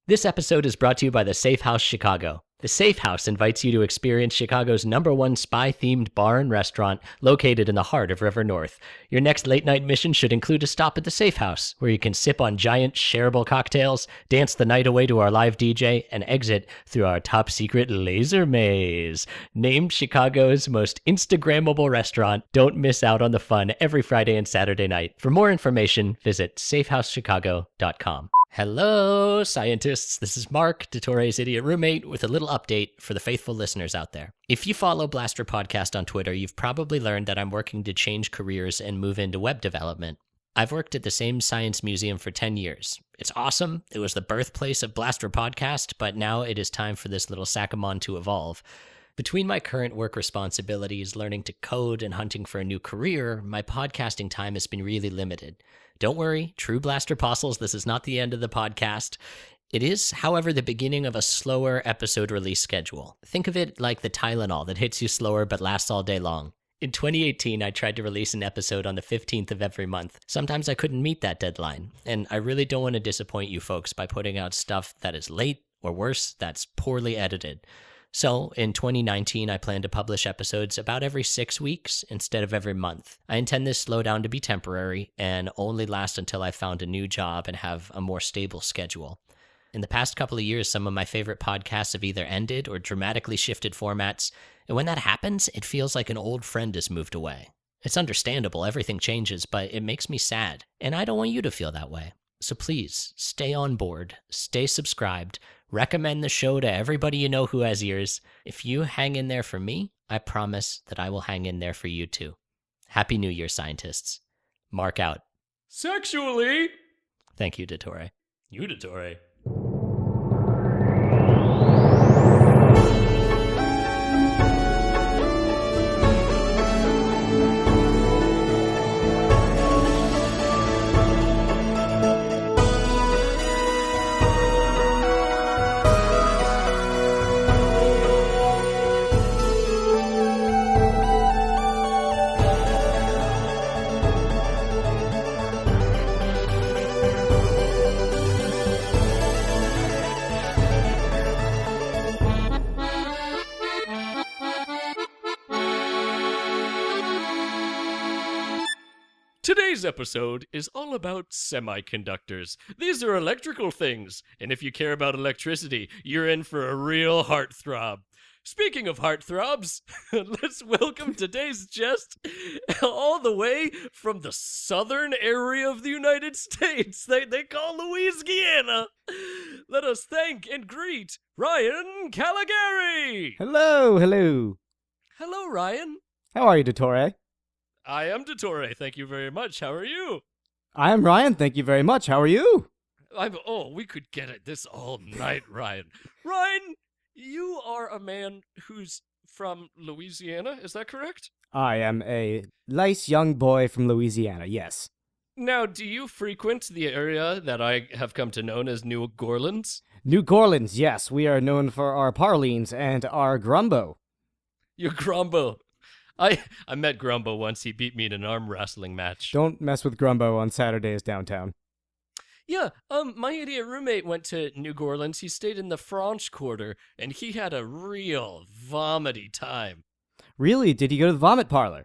This episode is brought to you by the Safe House Chicago. The Safe House invites you to experience Chicago's #1 spy-themed bar and restaurant located in the heart of River North. Your next late-night mission should include a stop at the Safe House, where you can sip on giant, shareable cocktails, dance the night away to our live DJ, and exit through our top-secret laser maze. Named Chicago's most Instagrammable restaurant, don't miss out on the fun every Friday and Saturday night. For more information, visit safehousechicago.com. Hello, scientists. This is Mark, Dottore's idiot roommate, with a little update for the faithful listeners out there. If you follow Blastropodcast on Twitter, you've probably learned that I'm working to change careers and move into web development. I've worked at the same science museum for 10 years. It's awesome. It was the birthplace of Blastropodcast, but now it is time for this little Sakamon to evolve. Between my current work responsibilities, learning to code, and hunting for a new career, my podcasting time has been really limited. Don't worry, true Blasterpostles, this is not the end of the podcast. It is, however, the beginning of a slower episode release schedule. Think of it like the Tylenol that hits you slower but lasts all day long. In 2018, I tried to release an episode on the 15th of every month. Sometimes I couldn't meet that deadline, and I really don't want to disappoint you folks by putting out stuff that is late, or worse, that's poorly edited. So, in 2019, I plan to publish episodes about every 6 weeks instead of every month. I intend this slowdown to be temporary and only last until I found a new job and have a more stable schedule. In the past couple of years, some of my favorite podcasts have either ended or dramatically shifted formats, and when that happens, it feels like an old friend has moved away. It's understandable, everything changes, but it makes me sad, and I don't want you to feel that way. So please, stay on board, stay subscribed, recommend the show to everybody you know who has ears. If you hang in there for me, I promise that I will hang in there for you too. Happy New Year, scientists. Mark out. Sexually! Thank you, Dottore. You, Dottore. Today's episode is all about semiconductors. These are electrical things, and if you care about electricity, you're in for a real heartthrob. Speaking of heartthrobs, let's welcome today's guest all the way from the southern area of the United States they call Louisiana. Let us thank and greet Ryan Caligari. Hello. Hello, Ryan. How are you, Dottore? I am Dottore, thank you very much. How are you? I am Ryan, thank you very much. How are you? We could get at this all night, Ryan. Ryan, you are a man who's from Louisiana, is that correct? I am a nice young boy from Louisiana, yes. Now, do you frequent the area that I have come to know as New Orleans? New Orleans, yes. We are known for our parlines and our grumbo. Your grumbo. I met Grumbo once. He beat me in an arm wrestling match. Don't mess with Grumbo on Saturdays downtown. Yeah, my idiot roommate went to New Orleans. He stayed in the French Quarter, and he had a real vomity time. Really? Did he go to the vomit parlor?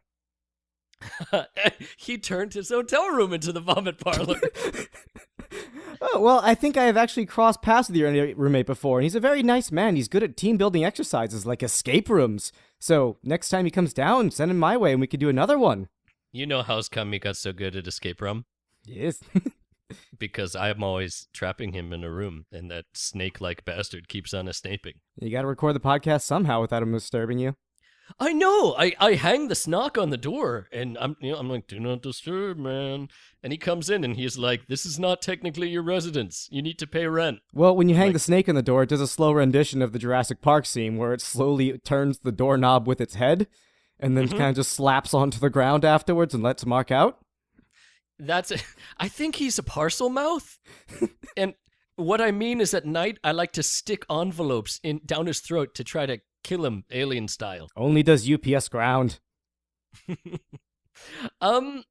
He turned his hotel room into the vomit parlor. Oh, well, I think I have actually crossed paths with your roommate before, and he's a very nice man. He's good at team-building exercises like escape rooms. So, next time he comes down, send him my way, and we could do another one. You know how's come he got so good at escape room? Yes. Because I'm always trapping him in a room, and that snake-like bastard keeps on escaping. You gotta record the podcast somehow without him disturbing you. I know. I hang the knock on the door, and I'm like, do not disturb, man. And he comes in, and he's like, this is not technically your residence. You need to pay rent. Well, when you hang the snake on the door, it does a slow rendition of the Jurassic Park scene where it slowly turns the doorknob with its head, and then kind of just slaps onto the ground afterwards and lets Mark out. I think he's a parcel mouth. And what I mean is at night, I like to stick envelopes down his throat to try to kill him alien style. Only does UPS ground.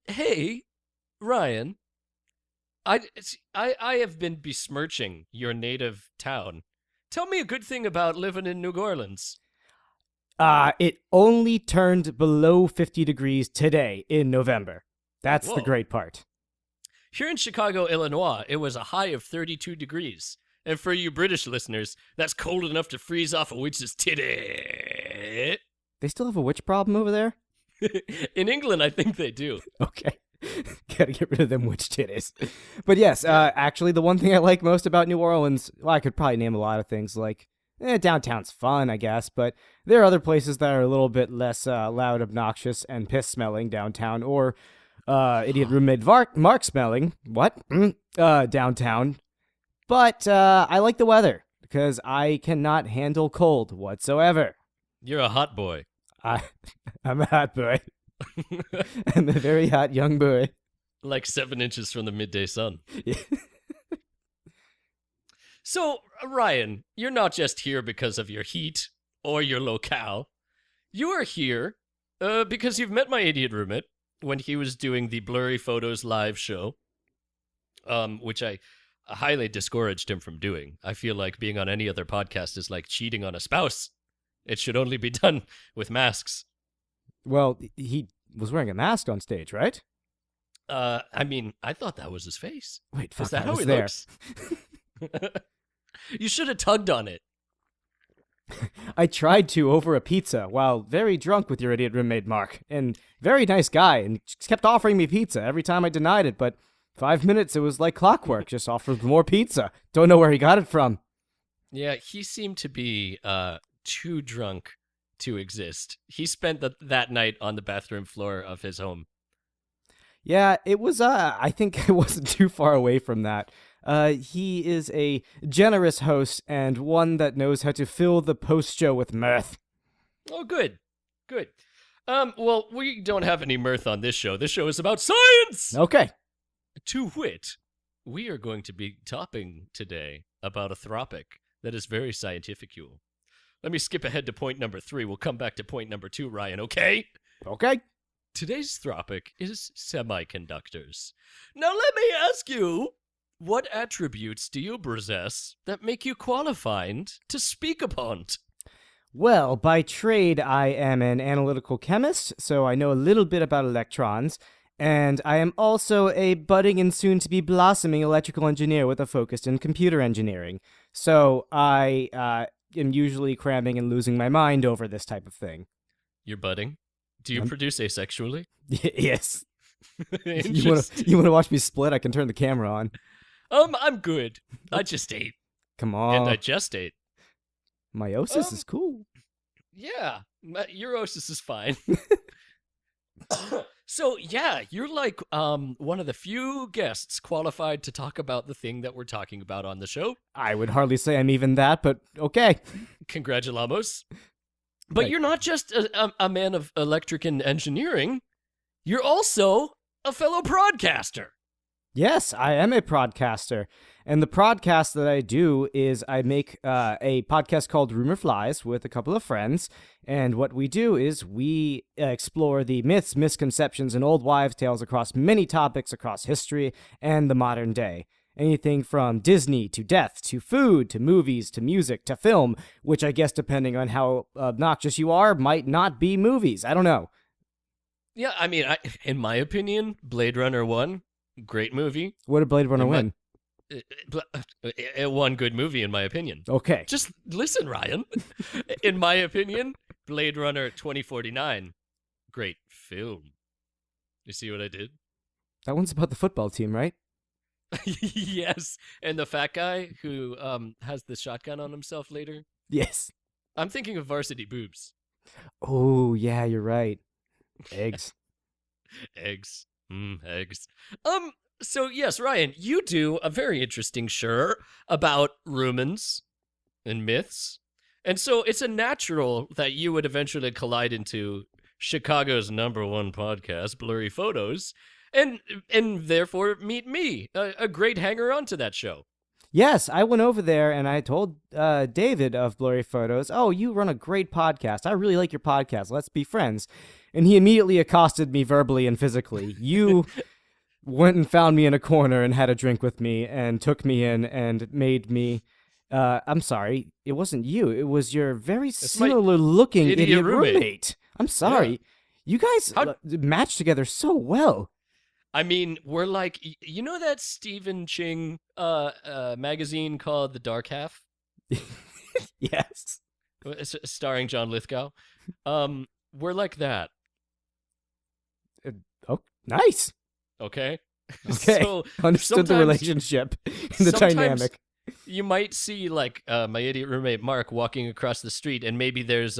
Hey, Ryan, I have been besmirching your native town. Tell me a good thing about living in New Orleans. It only turned below 50 degrees today in November. That's the Whoa. great part. Here in Chicago, Illinois, it was a high of 32 degrees. And for you British listeners, that's cold enough to freeze off a witch's titty. They still have a witch problem over there? In England, I think they do. Okay. Gotta get rid of them witch titties. But yes, actually, the one thing I like most about New Orleans, well, I could probably name a lot of things, like, downtown's fun, I guess, but there are other places that are a little bit less loud, obnoxious, and piss-smelling downtown, or idiot roommate Mark smelling, downtown. But I like the weather, because I cannot handle cold whatsoever. You're a hot boy. I'm a hot boy. I'm a very hot young boy. Like 7 inches from the midday sun. Yeah. So, Ryan, you're not just here because of your heat or your locale. You are here because you've met my idiot roommate when he was doing the Blurry Photos live show, which I highly discouraged him from doing. I feel like being on any other podcast is like cheating on a spouse. It should only be done with masks. Well, he was wearing a mask on stage, right? I mean, I thought that was his face. Wait, fuck, Is that I how was he there. looks? You should have tugged on it. I tried to over a pizza while very drunk with your idiot roommate, Mark. And very nice guy, and just kept offering me pizza every time I denied it, but 5 minutes, it was like clockwork, just offered more pizza. Don't know where he got it from. Yeah, he seemed to be too drunk to exist. He spent that night on the bathroom floor of his home. Yeah, it was, I think it wasn't too far away from that. He is a generous host and one that knows how to fill the post-show with mirth. Oh, good. Good. Well, we don't have any mirth on this show. This show is about science! Okay. To wit, we are going to be talking today about a thropic that is very scientific-ual. Let me skip ahead to point number 3. We'll come back to point number 2, Ryan, okay? Okay. Today's thropic is semiconductors. Now let me ask you, what attributes do you possess that make you qualified to speak upon? Well, by trade, I am an analytical chemist, so I know a little bit about electrons, and I am also a budding and soon-to-be blossoming electrical engineer with a focus in computer engineering. So I am usually cramming and losing my mind over this type of thing. You're budding? Do you produce asexually? Yes. Interesting. You want to watch me split? I can turn the camera on. I'm good. I just ate. Come on. And I just ate. Meiosis is cool. Yeah, Eurosis is fine. So, yeah, you're like one of the few guests qualified to talk about the thing that we're talking about on the show. I would hardly say I'm even that, but okay. Congratulamos. But Right. you're not just a man of electric and engineering. You're also a fellow broadcaster. Yes, I am a podcaster. And the podcast that I do is I make a podcast called Rumor Flies with a couple of friends. And what we do is we explore the myths, misconceptions, and old wives' tales across many topics across history and the modern day. Anything from Disney to death to food to movies to music to film, which I guess depending on how obnoxious you are might not be movies. I don't know. Yeah, I mean, in my opinion, Blade Runner 1, great movie. What did Blade Runner win? It won good movie, in my opinion. Okay. Just listen, Ryan. In my opinion, Blade Runner 2049, great film. You see what I did? That one's about the football team, right? Yes. And the fat guy who has the shotgun on himself later. Yes. I'm thinking of Varsity Boobs. Oh, yeah, you're right. Eggs. Eggs. Eggs. So yes, Ryan, you do a very interesting show about rumors and myths. And so it's a natural that you would eventually collide into Chicago's #1 podcast, Blurry Photos, and therefore meet me, a great hanger-on to that show. Yes, I went over there and I told David of Blurry Photos, "Oh, you run a great podcast. I really like your podcast. Let's be friends." And he immediately accosted me verbally and physically. You went and found me in a corner and had a drink with me and took me in and made me. I'm sorry, it wasn't you. It was your very similar-looking idiot roommate. I'm sorry. Yeah. You guys match together so well. I mean, we're like, you know that Stephen Ching magazine called The Dark Half? Yes. Starring John Lithgow. We're like that. Oh, nice. Okay. Okay. So understood the relationship and the dynamic. You might see like my idiot roommate Mark walking across the street, and maybe there's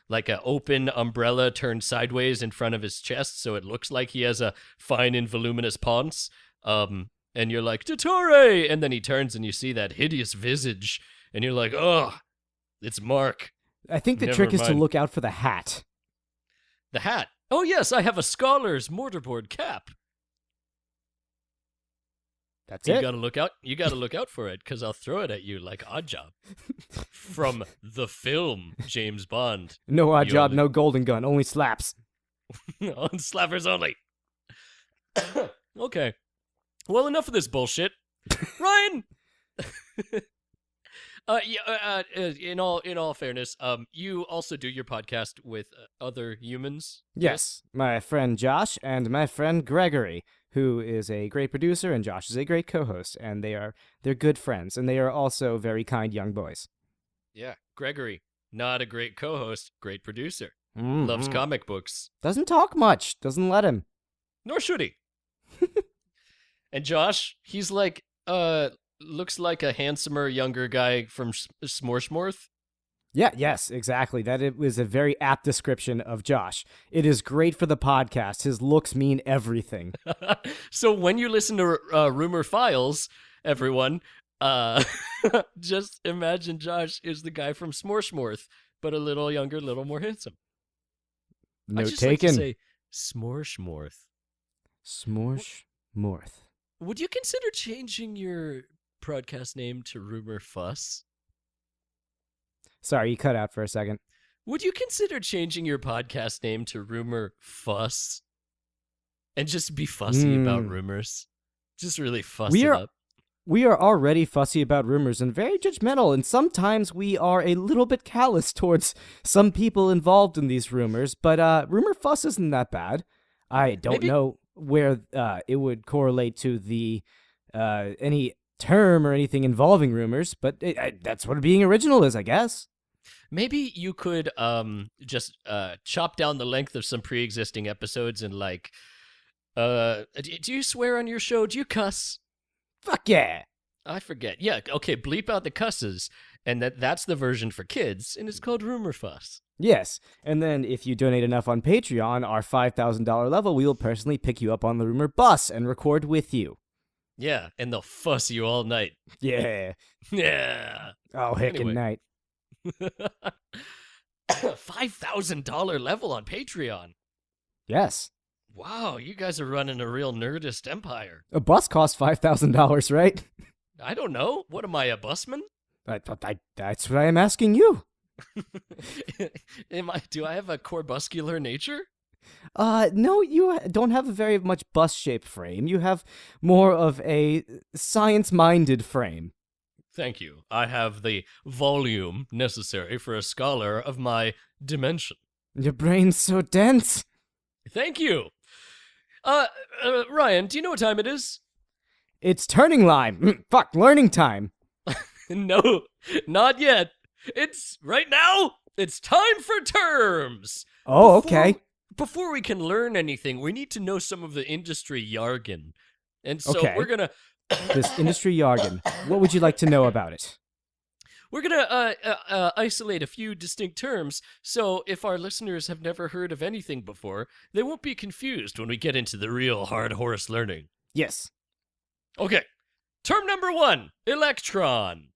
like an open umbrella turned sideways in front of his chest, so it looks like he has a fine and voluminous paunch. And you're like, Dottore! And then he turns and you see that hideous visage, and you're like, oh, it's Mark. I think the trick is to look out for the hat. The hat? Oh yes, I have a scholar's mortarboard cap. That's it. You gotta look out. You gotta look out for it, because I'll throw it at you like Oddjob from the film James Bond. No Oddjob, no golden gun, only slaps. On slappers only. Okay. Well, enough of this bullshit, Ryan. In all fairness, you also do your podcast with other humans. Yes, my friend Josh and my friend Gregory, who is a great producer, and Josh is a great co-host, and they're good friends, and they are also very kind young boys. Yeah, Gregory, not a great co-host, great producer. Mm-hmm. Loves comic books. Doesn't talk much. Doesn't let him. Nor should he. And Josh, he's like, looks like a handsomer, younger guy from Smorshmorth. Yeah, yes, exactly. It was a very apt description of Josh. It is great for the podcast. His looks mean everything. So when you listen to Rumor Files, everyone, just imagine Josh is the guy from Smorshmorth, but a little younger, a little more handsome. Note just taken. Like to say Smorshmorth. Smorshmorth. Would you consider changing your podcast name to Rumor Fuss? Sorry, you cut out for a second. Would you consider changing your podcast name to Rumor Fuss? And just be fussy about rumors? Just really fuss it up? We are already fussy about rumors and very judgmental, and sometimes we are a little bit callous towards some people involved in these rumors, but Rumor Fuss isn't that bad. I don't know where it would correlate to the any term or anything involving rumors, but that's what being original is, I guess. Maybe you could just chop down the length of some pre-existing episodes and like, do you swear on your show? Do you cuss? Fuck yeah. I forget. Yeah, okay, bleep out the cusses, and that's the version for kids, and it's called Rumor Fuss. Yes, and then if you donate enough on Patreon, our $5,000 level, we will personally pick you up on the rumor bus and record with you. Yeah, and they'll fuss you all night. Yeah. Yeah. Oh, heckin' night. $5,000 level on Patreon. Yes. Wow, you guys are running a real nerdist empire. A bus costs $5,000, right? I don't know. What am I, a busman? That's what I am asking you. Do I have a corbuscular nature? No, you don't have a very much bus-shaped frame. You have more of a science-minded frame. Thank you. I have the volume necessary for a scholar of my dimension. Your brain's so dense. Thank you. Ryan, do you know what time it is? It's turning line. Learning time. No, not yet. It's right now. It's time for terms. Oh, okay. Before we can learn anything, we need to know some of the industry jargon. And so we're going to... This industry jargon. What would you like to know about it? We're going to isolate a few distinct terms, so if our listeners have never heard of anything before, they won't be confused when we get into the real hard horse learning. Yes. Okay. Term number 1, electron.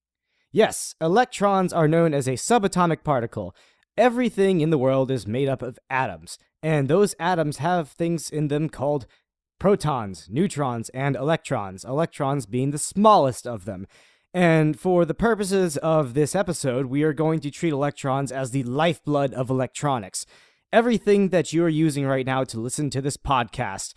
Yes, electrons are known as a subatomic particle. Everything in the world is made up of atoms, and those atoms have things in them called protons, neutrons, and electrons, electrons being the smallest of them. And for the purposes of this episode, we are going to treat electrons as the lifeblood of electronics. Everything that you are using right now to listen to this podcast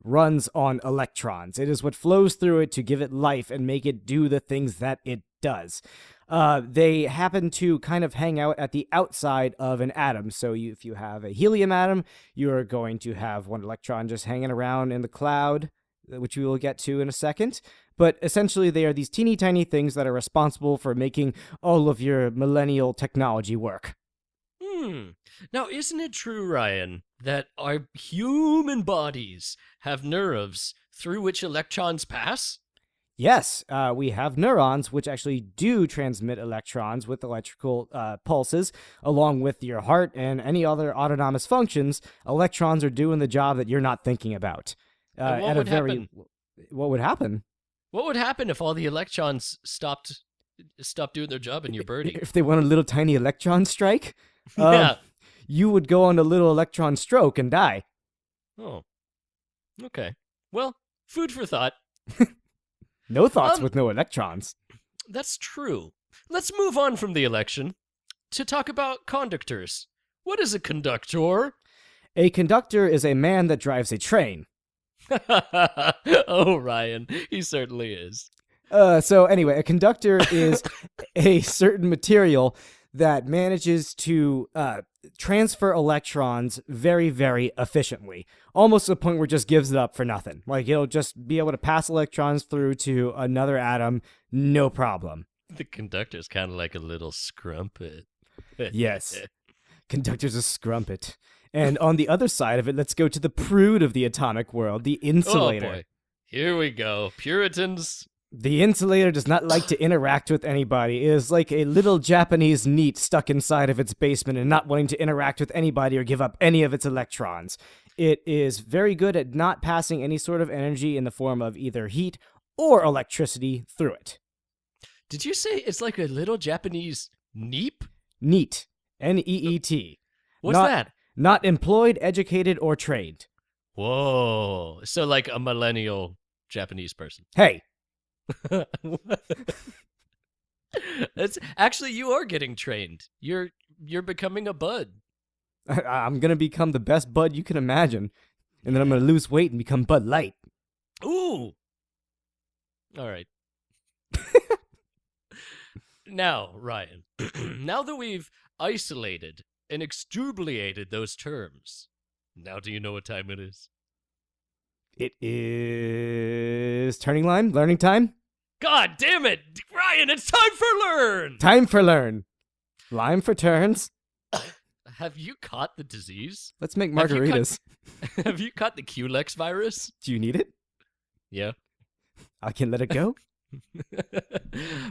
runs on electrons. It is what flows through it to give it life and make it do the things that it does. They happen to kind of hang out at the outside of an atom. So if you have a helium atom, you're going to have one electron just hanging around in the cloud, which we will get to in a second. But essentially, they are these teeny tiny things that are responsible for making all of your millennial technology work. Now, isn't it true, Ryan, that our human bodies have nerves through which electrons pass? Yes, we have neurons, which actually do transmit electrons with electrical pulses, along with your heart and any other autonomous functions. Electrons are doing the job that you're not thinking about. And what would happen? What would happen? What would happen if all the electrons stopped doing their job in your birdie? If they went a little tiny electron strike, Yeah. you would go on a little electron stroke and die. Oh. Okay. Well, food for thought. No thoughts with no electrons. That's true. Let's move on from the election to talk about conductors. What is a conductor? A conductor is a man that drives a train. Oh, Ryan, he certainly is. So anyway, a conductor is a certain material that manages to transfer electrons very, very efficiently, almost to the point where it just gives it up for nothing. Like, it'll just be able to pass electrons through to another atom, no problem. The conductor's kind of like a little scrumpet. Yes, conductor's a scrumpet. And on the other side of it, let's go to the prude of the atomic world, the insulator. Oh boy, here we go. Puritans. The insulator does not like to interact with anybody. It is like a little Japanese neat stuck inside of its basement and not wanting to interact with anybody or give up any of its electrons. It is very good at not passing any sort of energy in the form of either heat or electricity through it. Did you say it's like a little Japanese neep? Neat. N-E-E-T. What's Not- that? Not employed, educated, or trained. Whoa. So like a millennial Japanese person. Hey, That's actually, you are getting trained. You're becoming a bud. I'm going to become the best Bud you can imagine. And then I'm going to lose weight and become Bud Light. Ooh. All right. Now, Ryan, now that we've isolated and extubliated those terms, now do you know what time it is? It is turning line, learning time. God damn it! Ryan, it's time for learn! Time for learn. Lime for turns. Have you caught the disease? Let's make Have you margaritas. Have you caught the QLEX virus? Do you need it? Yeah. I can let it go.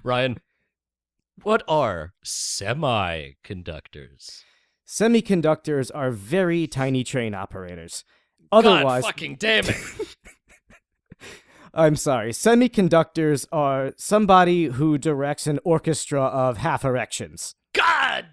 Ryan, what are semiconductors? Semiconductors are very tiny train operators. God Otherwise, fucking damn it! I'm sorry. Semiconductors are somebody who directs an orchestra of half erections. God!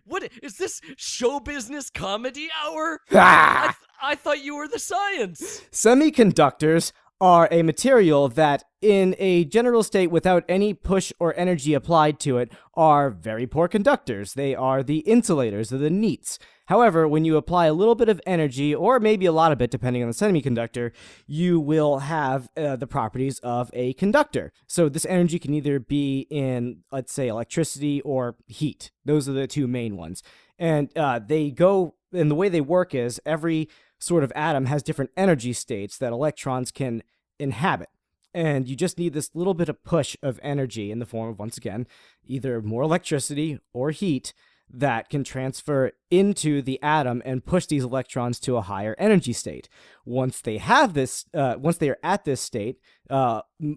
What is this, show business comedy hour? Ah! I thought you were the science. Semiconductors are a material that, in a general state without any push or energy applied to it, are very poor conductors. They are the insulators, or the neats. However, when you apply a little bit of energy, or maybe a lot of it depending on the semiconductor, you will have the properties of a conductor. So this energy can either be in, let's say, electricity or heat. Those are the two main ones. And they go, and the way they work is every sort of atom has different energy states that electrons can inhabit. And you just need this little bit of push of energy in the form of, once again, either more electricity or heat that can transfer into the atom and push these electrons to a higher energy state. Once they have this, once they are at this state,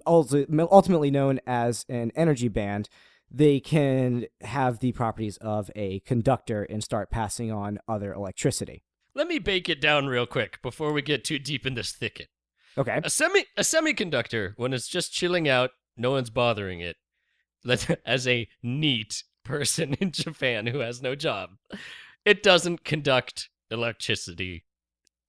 ultimately known as an energy band, they can have the properties of a conductor and start passing on other electricity. Let me bake it down real quick before we get too deep in this thicket. Okay. A semiconductor, when it's just chilling out, no one's bothering it. As a neat person in Japan who has no job, it doesn't conduct electricity.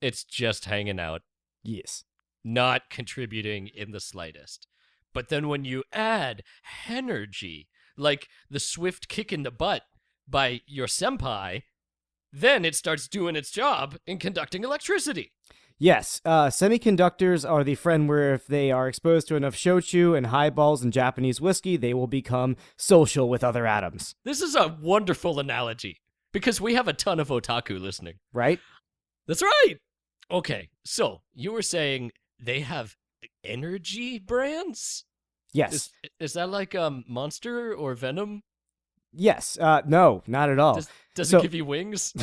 It's just hanging out, Yes. not contributing in the slightest. But then when you add energy, like the swift kick in the butt by your senpai, then it starts doing its job in conducting electricity. Yes, semiconductors are the friend where if they are exposed to enough shochu and highballs and Japanese whiskey, they will become social with other atoms. This is a wonderful analogy because we have a ton of otaku listening. Right? That's right. Okay, so you were saying they have energy brands? Yes. Is that like Monster or Venom? Yes. No, not at all. Does So- it give you wings?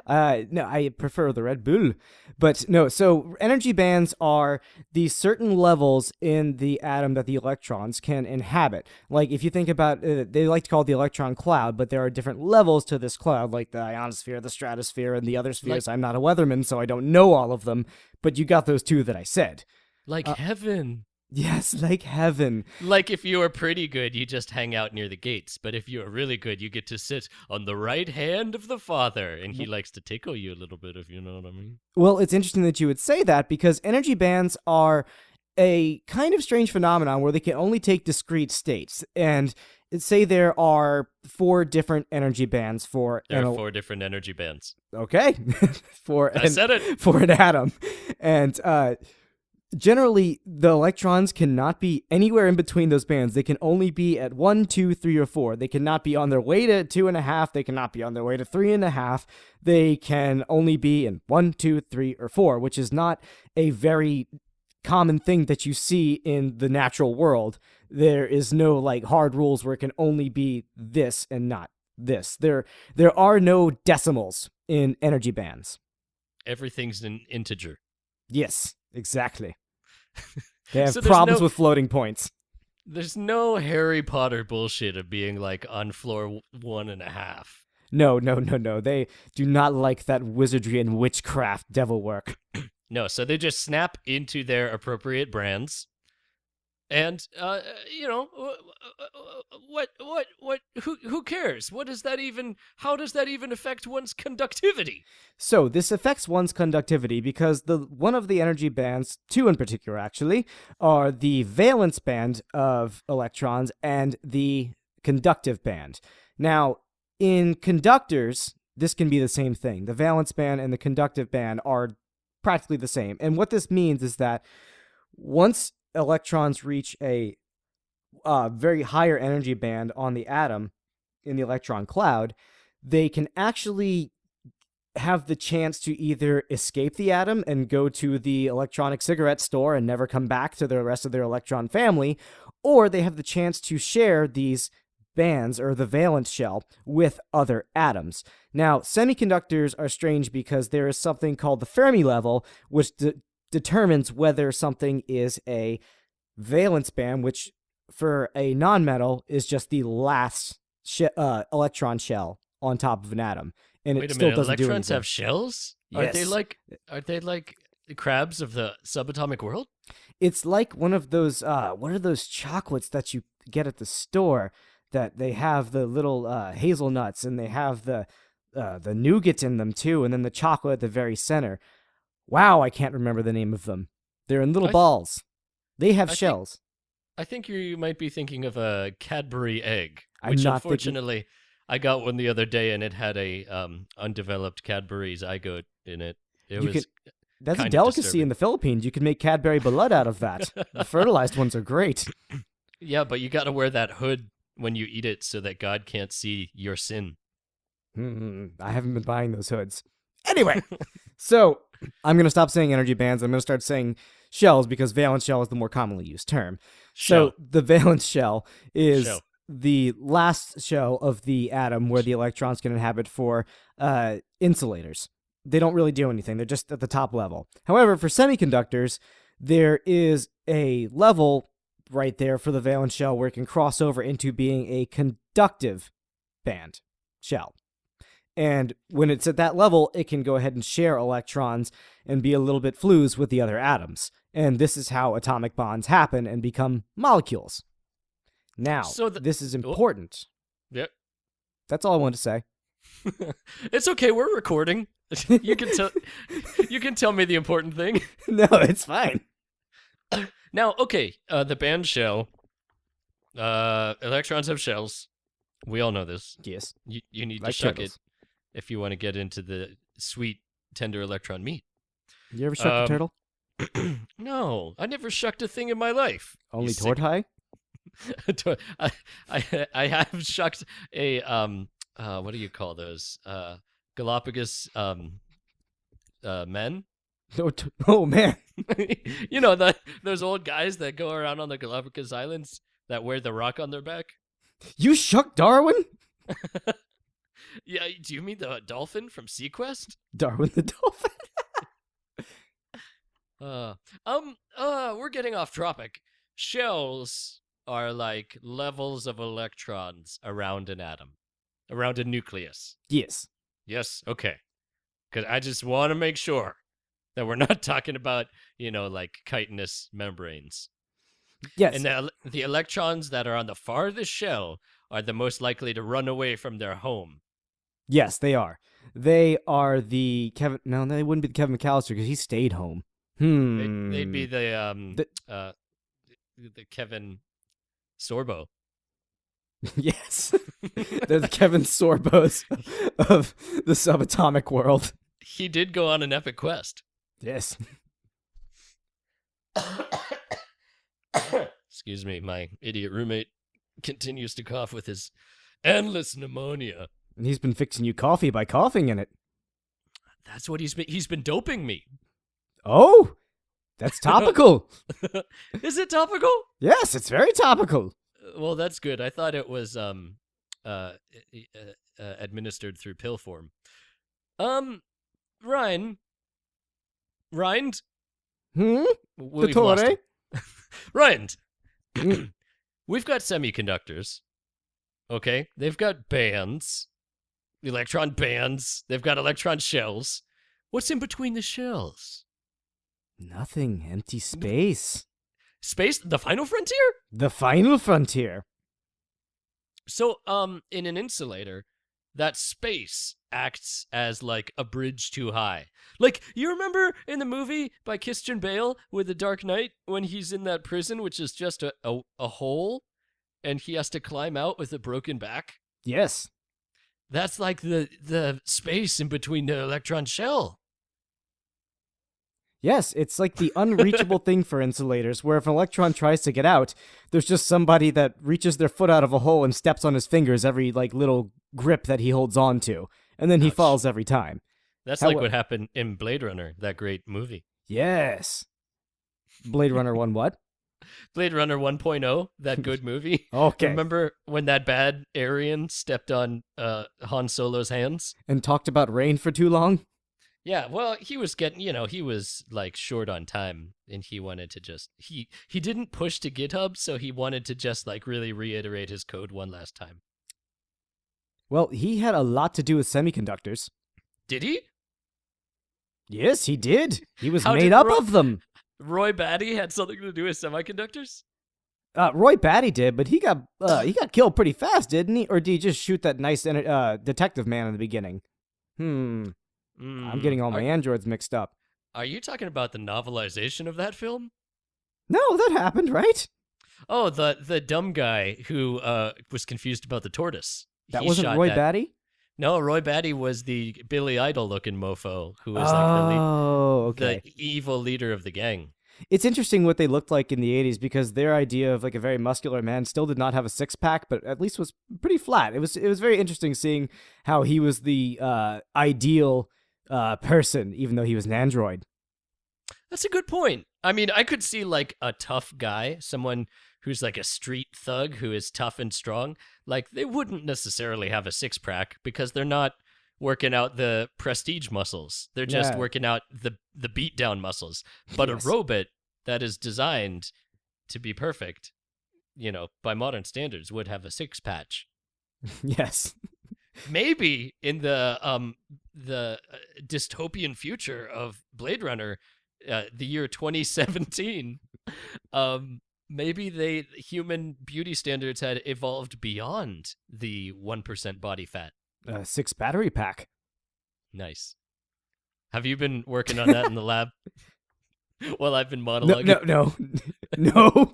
No, I prefer the Red Bull. But no, so energy bands are the certain levels in the atom that the electrons can inhabit. Like if you think about they like to call it the electron cloud, but there are different levels to this cloud, like the ionosphere, the stratosphere, and the other spheres. I'm not a weatherman, so I don't know all of them, but you got those two that I said. Like heaven. Yes, like heaven. Like if you are pretty good, you just hang out near the gates. But if you are really good, you get to sit on the right hand of the Father, and he likes to tickle you a little bit, if you know what I mean. Well, it's interesting that you would say that because energy bands are a kind of strange phenomenon where they can only take discrete states. And say there are 4 different energy bands for There are 4 different energy bands. okay I said it. for an atom, and generally the electrons cannot be anywhere in between those bands. They can only be at 1, 2, 3, or 4. They cannot be on their way to 2.5. They cannot be on their way to 3.5. They can only be in 1, 2, 3, or 4, which is not a very common thing that you see in the natural world. There is no like hard rules where it can only be this and not this. There are no decimals in energy bands. Everything's an integer. Yes, exactly. They have So there's problems no- with floating points. There's no Harry Potter bullshit of being like on floor 1.5. No. They do not like that wizardry and witchcraft devil work. No, so they just snap into their appropriate brands. And who cares? What does that even how does that even affect one's conductivity? So this affects one's conductivity because one of the energy bands, 2 in particular actually, are the valence band of electrons and the conductive band. Now, in conductors, this can be the same thing. The valence band and the conductive band are practically the same. And what this means is that once electrons reach a very higher energy band on the atom in the electron cloud, they can actually have the chance to either escape the atom and go to the electronic cigarette store and never come back to the rest of their electron family, or they have the chance to share these bands or the valence shell with other atoms. Now, semiconductors are strange because there is something called the Fermi level, which determines whether something is a valence band, which for a nonmetal is just the last electron shell on top of an atom, and Wait it a still minute, doesn't do electrons anything. have shells? Yes. Are they like crabs of the subatomic world? It's like one of those what are those chocolates that you get at the store that they have the little hazelnuts and they have the nougat in them too, and then the chocolate at the very center. Wow, I can't remember the name of them. They're in little balls. They have shells. I think you might be thinking of a Cadbury egg, I'm which not thinking- unfortunately I got one the other day and it had a undeveloped Cadbury zygote in it. It You was That's a kind of delicacy disturbing. in the Philippines. You can make Cadbury blood out of that. The fertilized ones are great. Yeah, but you got to wear that hood when you eat it so that God can't see your sin. I haven't been buying those hoods. Anyway, so I'm going to stop saying energy bands. I'm going to start saying shells because valence shell is the more commonly used term. Shell. So the valence shell is Shell. the last shell of the atom where the electrons can inhabit for insulators. They don't really do anything. They're just at the top level. However, for semiconductors, there is a level right there for the valence shell where it can cross over into being a conductive band shell. And when it's at that level, it can go ahead and share electrons and be a little bit flues with the other atoms. And this is how atomic bonds happen and become molecules. Now, So this is important. Yep. That's all I wanted to say. It's okay, we're recording. You can tell me the important thing. No, it's fine. Now, okay, the band shell. Electrons have shells. We all know this. Yes. You need Like to shuck turtles. it if you want to get into the sweet, tender electron meat. You ever shucked a turtle? No, I never shucked a thing in my life. Only You sick- tortai? I have shucked a what do you call those Galapagos men? Oh man. You know those old guys that go around on the Galapagos Islands that wear the rock on their back. You shucked Darwin? Yeah, do you mean the dolphin from Sequest? Darwin the dolphin. We're getting off topic. Shells are like levels of electrons around an atom, around a nucleus. Yes. Yes, okay. Because I just want to make sure that we're not talking about, like chitinous membranes. Yes. And the electrons that are on the farthest shell are the most likely to run away from their home. Yes, they are. They are the Kevin. No, they wouldn't be the Kevin McAllister because he stayed home. They'd be the Kevin Sorbo. Yes. They're the Kevin Sorbos of the subatomic world. He did go on an epic quest. Yes. Excuse me, my idiot roommate continues to cough with his endless pneumonia. And he's been fixing you coffee by coughing in it. That's what he's been doping me. Oh, that's topical. Is it topical? Yes, it's very topical. Well, that's good. I thought it was administered through pill form. Ryan? We've lost Dottore? him. Ryan, we've got semiconductors. Okay, they've got bands, electron bands. They've got electron shells. What's in between the shells? Nothing. Empty space. Space, the final frontier? The final frontier. So, in an insulator, that space acts as like a bridge too high. Like, you remember in the movie by Christian Bale with The Dark Knight when he's in that prison, which is just a hole, and he has to climb out with a broken back? Yes. That's like the space in between the electron shell. Yes, it's like the unreachable thing for insulators, where if an electron tries to get out, there's just somebody that reaches their foot out of a hole and steps on his fingers every like little grip that he holds on to, and then he Ouch. falls every time. That's like what happened in Blade Runner, that great movie. Yes. Blade Runner 1 what? Blade Runner 1.0, that good movie. Okay. Remember when that bad Aryan stepped on Han Solo's hands? And talked about rain for too long? Yeah, well, he was getting, he was like short on time, and he wanted to just, he didn't push to GitHub, so he wanted to just like really reiterate his code one last time. Well, he had a lot to do with semiconductors. Did he? Yes, he did. He was How made did up Roy- of them. Roy Batty had something to do with semiconductors? Roy Batty did, but he got killed pretty fast, didn't he? Or did he just shoot that nice detective man in the beginning? I'm getting all my androids mixed up. Are you talking about the novelization of that film? No, that happened, right? Oh, the dumb guy who was confused about the tortoise. That He wasn't shot Roy that- Batty? No, Roy Batty was the Billy Idol-looking mofo who was okay. the evil leader of the gang. It's interesting what they looked like in the 80s because their idea of like a very muscular man still did not have a six-pack, but at least was pretty flat. It was very interesting seeing how he was the ideal person, even though he was an android. That's a good point. I mean, I could see like a tough guy, someone who's like a street thug who is tough and strong. Like they wouldn't necessarily have a six-pack because they're not working out the prestige muscles. They're just working out the beat-down muscles. But Yes. a robot that is designed to be perfect, by modern standards, would have a six-patch. Yes. Maybe in the dystopian future of Blade Runner, the year 2017, maybe human beauty standards had evolved beyond the 1% body fat. 6 battery pack. Nice. Have you been working on that in the lab? Well, I've been monologuing. No.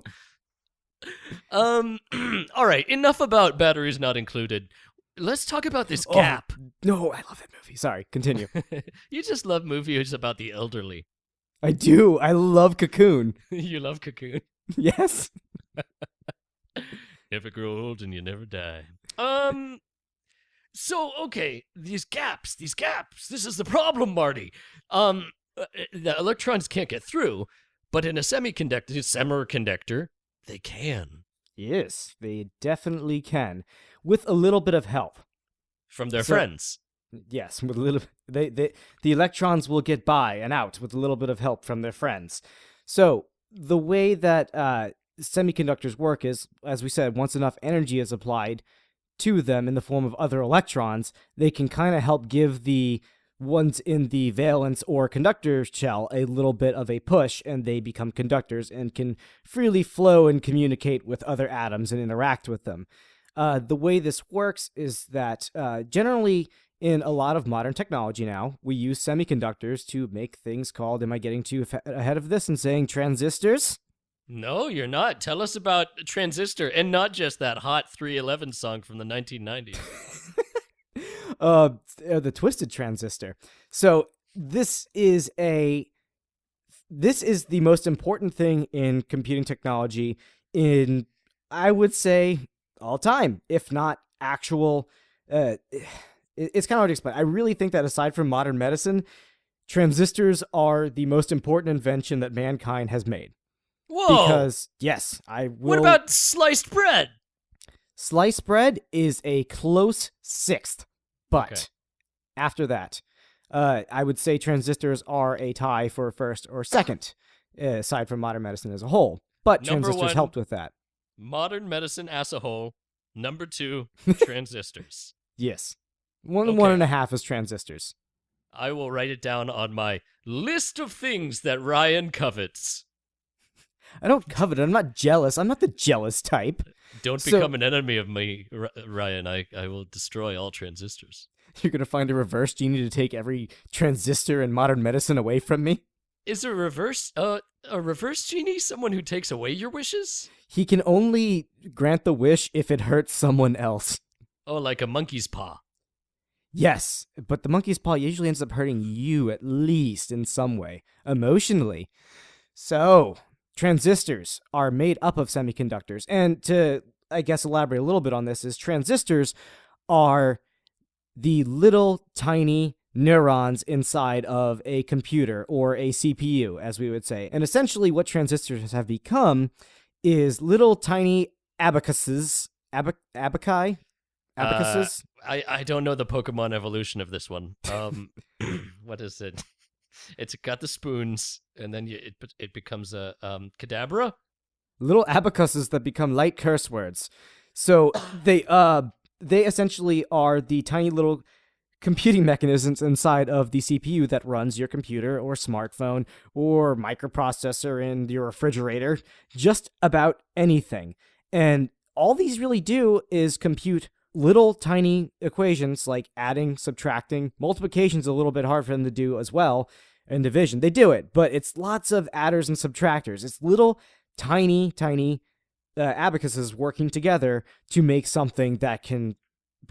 All right. Enough about batteries not included. Let's talk about this gap. No, I love that movie. Sorry, continue. You just love movies about the elderly. I do. I love Cocoon. You love Cocoon. Yes. Never grow old and you never die. So, okay, these gaps, this is the problem, Marty. The electrons can't get through, but in a semiconductor, they can. Yes, they definitely can, with a little bit of help From their friends. Yes, with a little. The electrons will get by and out with a little bit of help from their friends. So the way that semiconductors work is, as we said, once enough energy is applied to them in the form of other electrons, they can kind of help give the ones in the valence or conductor shell a little bit of a push, and they become conductors and can freely flow and communicate with other atoms and interact with them. The way this works is that generally in a lot of modern technology now, we use semiconductors to make things called, am I getting too ahead of this and saying transistors? No, you're not. Tell us about transistor, and not just that hot 311 song from the 1990s. The twisted transistor. So this is the most important thing in computing technology in, I would say, all time, if not actual. It's kind of hard to explain. I really think that aside from modern medicine, transistors are the most important invention that mankind has made. Whoa! Because, yes, I will... What about sliced bread? Sliced bread is a close sixth, but Okay. after that, I would say transistors are a tie for first or second, aside from modern medicine as a whole. But Number transistors one, helped with that. Modern medicine as a whole. Number 2, transistors. Yes. One Okay. and a half is transistors. I will write it down on my list of things that Ryan covets. I don't covet it. I'm not jealous. I'm not the jealous type. Don't So- become an enemy of me, Ryan. I will destroy all transistors. You're going to find a reverse genie to take every transistor in modern medicine away from me? Is a reverse genie someone who takes away your wishes? He can only grant the wish if it hurts someone else. Oh, like a monkey's paw. Yes, but the monkey's paw usually ends up hurting you at least in some way, emotionally. So, transistors are made up of semiconductors. And to, I guess, elaborate a little bit on this, is transistors are the little tiny neurons inside of a computer or a CPU, as we would say. And essentially what transistors have become is little tiny abacuses. Abaci? Abacuses? I don't know the Pokemon evolution of this one. What is it? It's got the spoons, and then it becomes a Kadabra. Little abacuses that become light curse words. So they essentially are the tiny little computing mechanisms inside of the CPU that runs your computer or smartphone or microprocessor in your refrigerator, just about anything. And all these really do is compute little tiny equations like adding, subtracting. Multiplication's a little bit hard for them to do as well, and division. They do it, but it's lots of adders and subtractors. It's little tiny abacuses working together to make something that can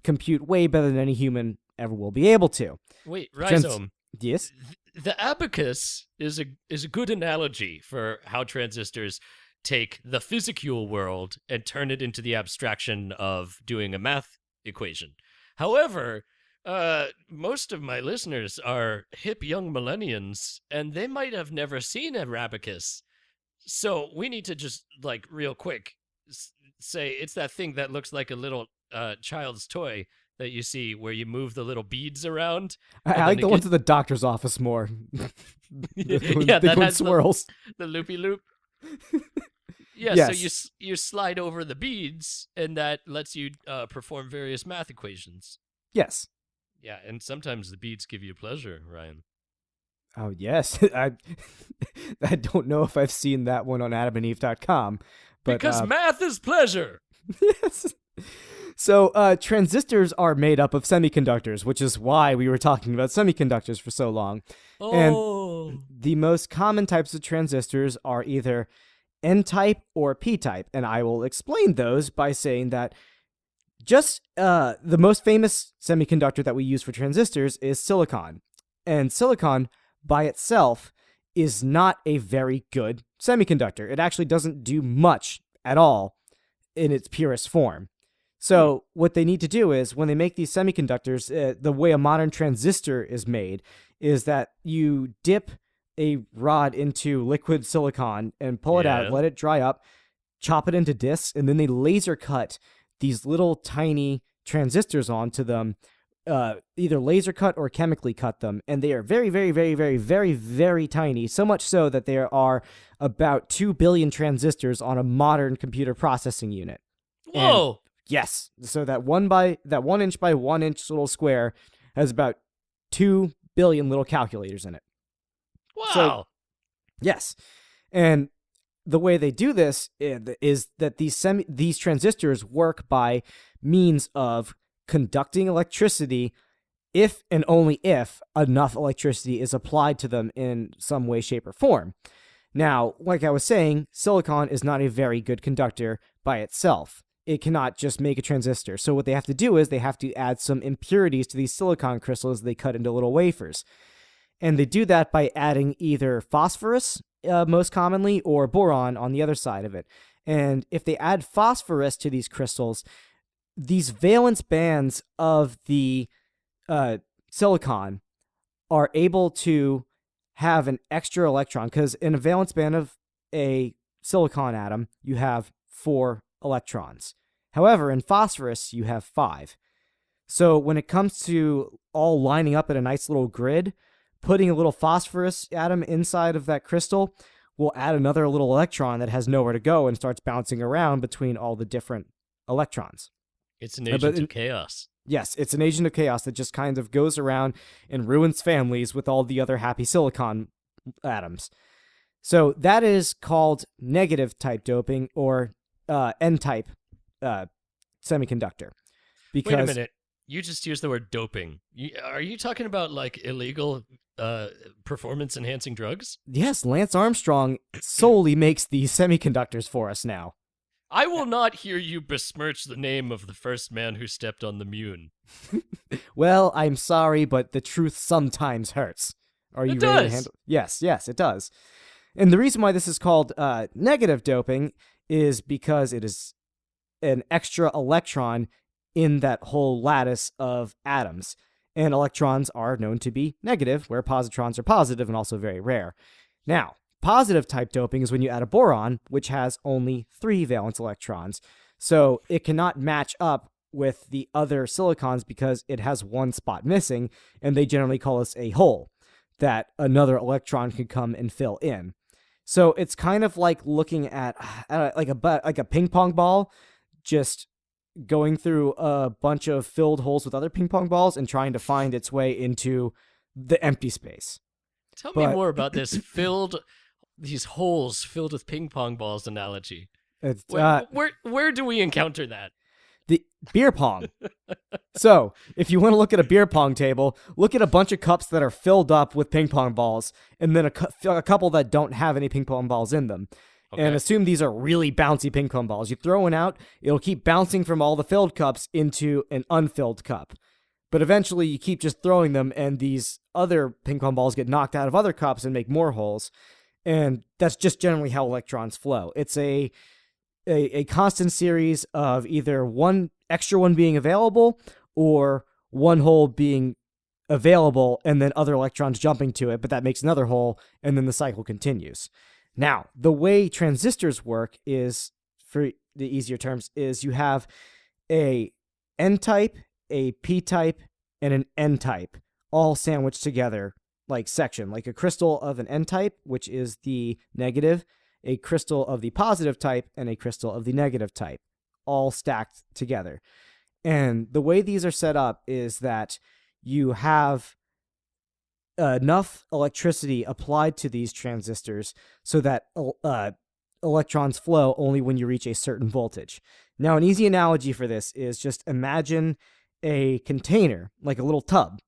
compute way better than any human ever will be able to. Wait, Rhizome. Yes? The abacus is a good analogy for how transistors take the physical world and turn it into the abstraction of doing a math equation. However, most of my listeners are hip young millennials, and they might have never seen a abacus. So we need to just, like, real quick say it's that thing that looks like a little child's toy that you see where you move the little beads around. I like the ones at the doctor's office more. Yeah, that has swirls. The loopy loop. Yeah, Yes. so you slide over the beads, and that lets you perform various math equations. Yes. Yeah, and sometimes the beads give you pleasure, Ryan. Oh, yes. I don't know if I've seen that one on adamandeve.com. But, Because math is pleasure! yes. So, transistors are made up of semiconductors, which is why we were talking about semiconductors for so long. Oh. The most common types of transistors are either N-type or P-type, and I will explain those by saying that just the most famous semiconductor that we use for transistors is silicon. And silicon, by itself, is not a very good semiconductor. It actually doesn't do much at all in its purest form. So what they need to do is, when they make these semiconductors, the way a modern transistor is made is that you dip a rod into liquid silicon and pull it out, let it dry up, chop it into discs, and then they laser cut these little tiny transistors onto them, either laser cut or chemically cut them. And they are very, very, very, very, very, very tiny, so much so that there are about 2 billion transistors on a modern computer processing unit. Whoa! And yes, so that 1 inch by 1 inch little square has about 2 billion little calculators in it. Wow! So, yes, and the way they do this is that these transistors work by means of conducting electricity if and only if enough electricity is applied to them in some way, shape, or form. Now, like I was saying, silicon is not a very good conductor by itself. It cannot just make a transistor. So what they have to do is they have to add some impurities to these silicon crystals they cut into little wafers. And they do that by adding either phosphorus, most commonly, or boron on the other side of it. And if they add phosphorus to these crystals, these valence bands of the silicon are able to have an extra electron, because in a valence band of a silicon atom, you have 4 electrons. However, in phosphorus, you have 5. So when it comes to all lining up in a nice little grid, putting a little phosphorus atom inside of that crystal will add another little electron that has nowhere to go and starts bouncing around between all the different electrons. It's an agent of chaos. Yes, it's an agent of chaos that just kind of goes around and ruins families with all the other happy silicon atoms. So that is called negative type doping, or N-type semiconductor. Because, wait a minute. You just used the word doping. Are you talking about like illegal performance-enhancing drugs? Yes, Lance Armstrong solely makes these semiconductors for us now. I will not hear you besmirch the name of the first man who stepped on the moon. Well, I'm sorry, but the truth sometimes hurts. Are you ready to handle? Yes, it does. And the reason why this is called negative doping is because it is an extra electron in that whole lattice of atoms. And electrons are known to be negative, where positrons are positive and also very rare. Now, positive type doping is when you add a boron, which has only 3 valence electrons. So it cannot match up with the other silicons because it has 1 spot missing, and they generally call this a hole that another electron can come and fill in. So it's kind of like looking at like a ping pong ball, just going through a bunch of filled holes with other ping pong balls and trying to find its way into the empty space. Tell me more about this these holes filled with ping pong balls analogy. Where do we encounter that? The beer pong. So, if you want to look at a beer pong table, look at a bunch of cups that are filled up with ping pong balls, and then a couple that don't have any ping pong balls in them. Okay. And assume these are really bouncy ping pong balls. You throw one out, it'll keep bouncing from all the filled cups into an unfilled cup. But eventually, you keep just throwing them, and these other ping pong balls get knocked out of other cups and make more holes. And that's just generally how electrons flow. It's a constant series of either one extra one being available or one hole being available and then other electrons jumping to it, but that makes another hole, and then the cycle continues. Now, the way transistors work is, for the easier terms, is you have a N-type, a P-type, and an N-type, all sandwiched together like section, like a crystal of an N-type, which is the negative, a crystal of the positive type, and a crystal of the negative type, all stacked together. And the way these are set up is that you have enough electricity applied to these transistors so that electrons flow only when you reach a certain voltage. Now, an easy analogy for this is just imagine a container, like a little tub,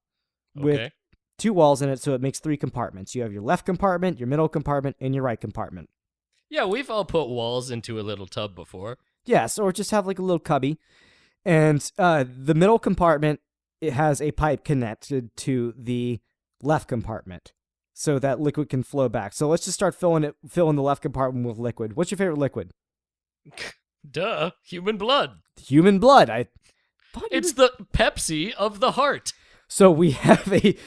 with 2 walls in it, so it makes 3 compartments. You have your left compartment, your middle compartment, and your right compartment. Yeah, we've all put walls into a little tub before. Yes, or just have like a little cubby. And the middle compartment, it has a pipe connected to the left compartment. so that liquid can flow back. So let's just start filling the left compartment with liquid. What's your favorite liquid? Duh, human blood. Human blood. It's the Pepsi of the heart. So we have the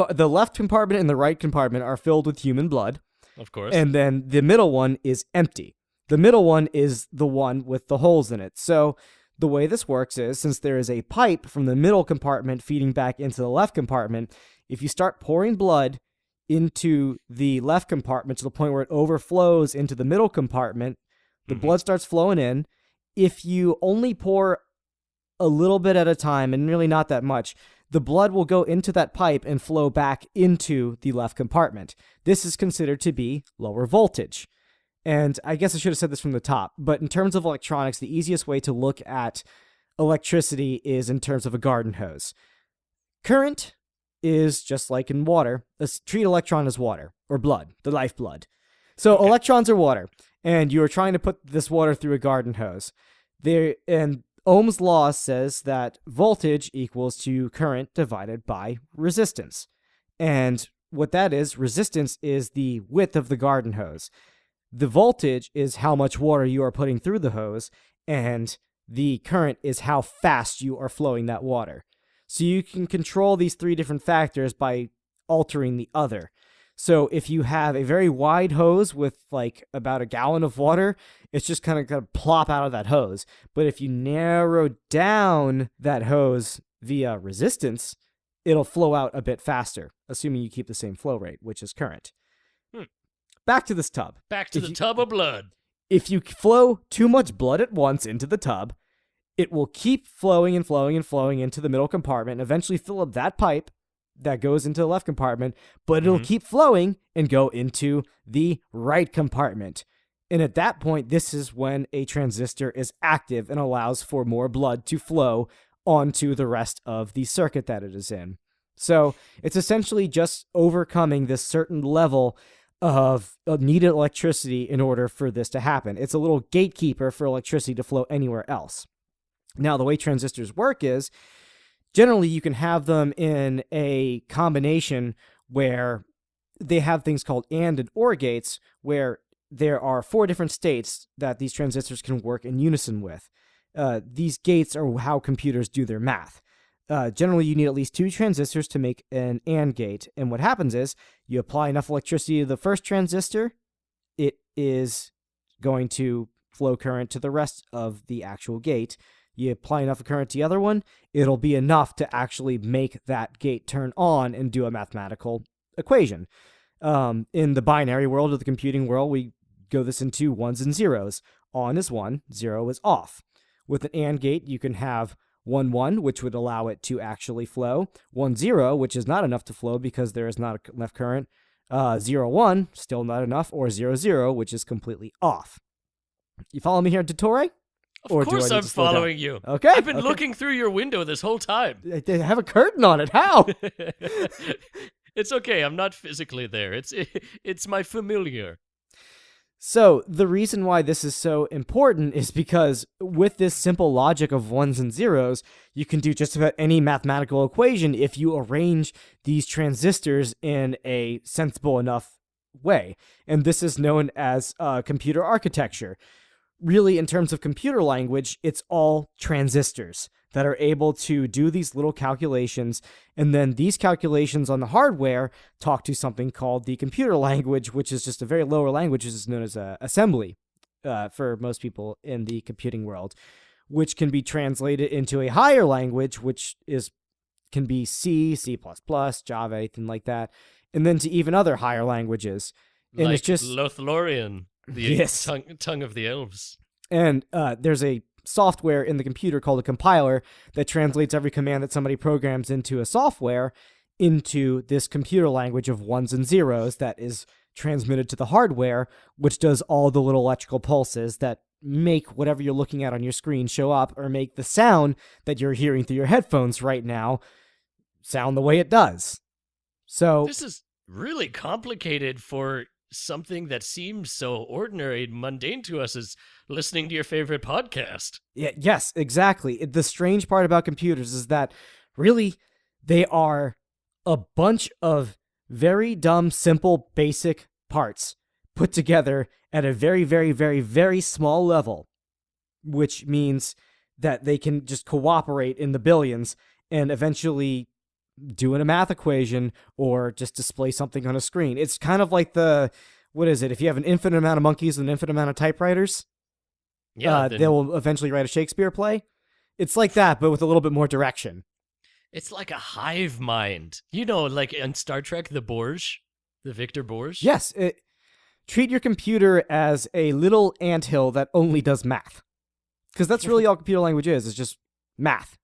left compartment and the right compartment are filled with human blood. Of course. And then the middle one is empty. The middle one is the one with the holes in it. So the way this works is, since there is a pipe from the middle compartment feeding back into the left compartment, if you start pouring blood into the left compartment to the point where it overflows into the middle compartment, the blood starts flowing in. If you only pour a little bit at a time, and really not that much, the blood will go into that pipe and flow back into the left compartment. This is considered to be lower voltage. And I guess I should have said this from the top, but in terms of electronics, the easiest way to look at electricity is in terms of a garden hose. Current is just like in water. Treat electron as water, or blood, the lifeblood. So electrons are water, and you are trying to put this water through a garden hose. And Ohm's law says that voltage equals to current divided by resistance. And what that is, resistance is the width of the garden hose. The voltage is how much water you are putting through the hose, and the current is how fast you are flowing that water. So you can control these three different factors by altering the other. So if you have a very wide hose with like about a gallon of water, it's just kind of going to plop out of that hose. But if you narrow down that hose via resistance, it'll flow out a bit faster, assuming you keep the same flow rate, which is current. Back to this tub. Back to the tub of blood. If you flow too much blood at once into the tub, it will keep flowing and flowing and flowing into the middle compartment and eventually fill up that pipe that goes into the left compartment, but it'll keep flowing and go into the right compartment. And at that point, this is when a transistor is active and allows for more blood to flow onto the rest of the circuit that it is in. So it's essentially just overcoming this certain level of needed electricity in order for this to happen. It's a little gatekeeper for electricity to flow anywhere else. Now, the way transistors work is, generally you can have them in a combination where they have things called and OR gates, where there are 4 different states that these transistors can work in unison with. These gates are how computers do their math. Generally, you need at least 2 transistors to make an AND gate. And what happens is, you apply enough electricity to the first transistor, it is going to flow current to the rest of the actual gate. You apply enough current to the other one, it'll be enough to actually make that gate turn on and do a mathematical equation. In the binary world, or the computing world, we go this into ones and zeros. On is 1, 0 is off. With an AND gate, you can have 1, 1, which would allow it to actually flow. 1, 0, which is not enough to flow because there is not enough current. 0, 1, still not enough. Or 0, 0, which is completely off. You follow me here, Dottore? Of course I'm following you. Okay. I've been looking through your window this whole time. They have a curtain on it. How? It's okay. I'm not physically there. It's my familiar. So the reason why this is so important is because with this simple logic of ones and zeros, you can do just about any mathematical equation if you arrange these transistors in a sensible enough way. And this is known as computer architecture. Really, in terms of computer language, it's all transistors that are able to do these little calculations, and then these calculations on the hardware talk to something called the computer language, which is just a very lower language, which is known as assembly for most people in the computing world, which can be translated into a higher language, which can be C, C++, Java, anything like that, and then to even other higher languages. And like it's just Lothlorien, the Yes. tongue of the elves. And there's a software in the computer called a compiler that translates every command that somebody programs into a software into this computer language of ones and zeros that is transmitted to the hardware, which does all the little electrical pulses that make whatever you're looking at on your screen show up, or make the sound that you're hearing through your headphones right now sound the way it does. So This is really complicated for something that seems so ordinary and mundane to us as listening to your favorite podcast. Yes, exactly. The strange part about computers is that really they are a bunch of very dumb, simple, basic parts put together at a very, very, very, very small level, which means that they can just cooperate in the billions and eventually do a math equation or just display something on a screen. It's kind of like what is it? If you have an infinite amount of monkeys and an infinite amount of typewriters, they will eventually write a Shakespeare play. It's like that, but with a little bit more direction. It's like a hive mind. Like in Star Trek, the Victor Borge. Yes. Treat your computer as a little anthill that only does math. Because that's really all computer language is just math.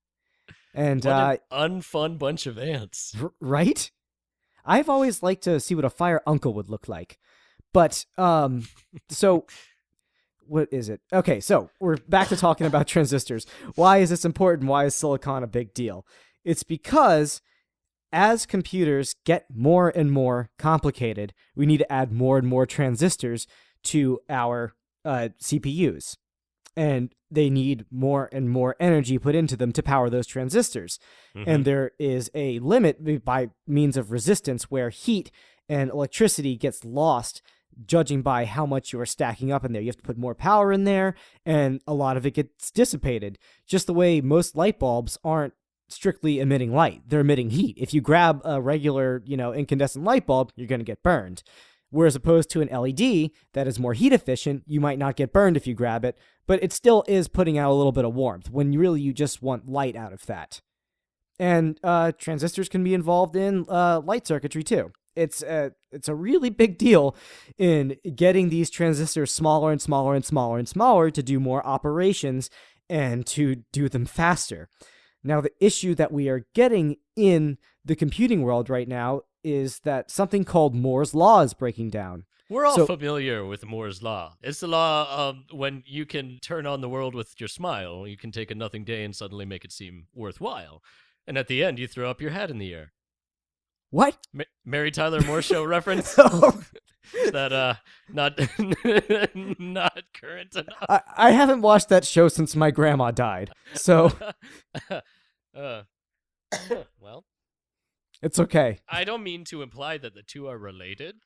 And what an unfun bunch of ants. Right? I've always liked to see what a fire uncle would look like. But, so, what is it? Okay, so we're back to talking about transistors. Why is this important? Why is silicon a big deal? It's because as computers get more and more complicated, we need to add more and more transistors to our CPUs. And they need more and more energy put into them to power those transistors. Mm-hmm. And there is a limit by means of resistance where heat and electricity gets lost judging by how much you are stacking up in there. You have to put more power in there, and a lot of it gets dissipated. Just the way most light bulbs aren't strictly emitting light. They're emitting heat. If you grab a regular, incandescent light bulb, you're going to get burned. Whereas opposed to an LED that is more heat efficient, you might not get burned if you grab it, but it still is putting out a little bit of warmth when you just want light out of that. And transistors can be involved in light circuitry too. It's a really big deal in getting these transistors smaller and smaller and smaller and smaller to do more operations and to do them faster. Now, the issue that we are getting in the computing world right now is that something called Moore's Law is breaking down. We're all familiar with Moore's Law. It's the law when you can turn on the world with your smile. You can take a nothing day and suddenly make it seem worthwhile. And at the end, you throw up your hat in the air. What? Mary Tyler Moore Show reference? Is that not not current enough? I haven't watched that show since my grandma died, so... Well... It's okay. I don't mean to imply that the two are related,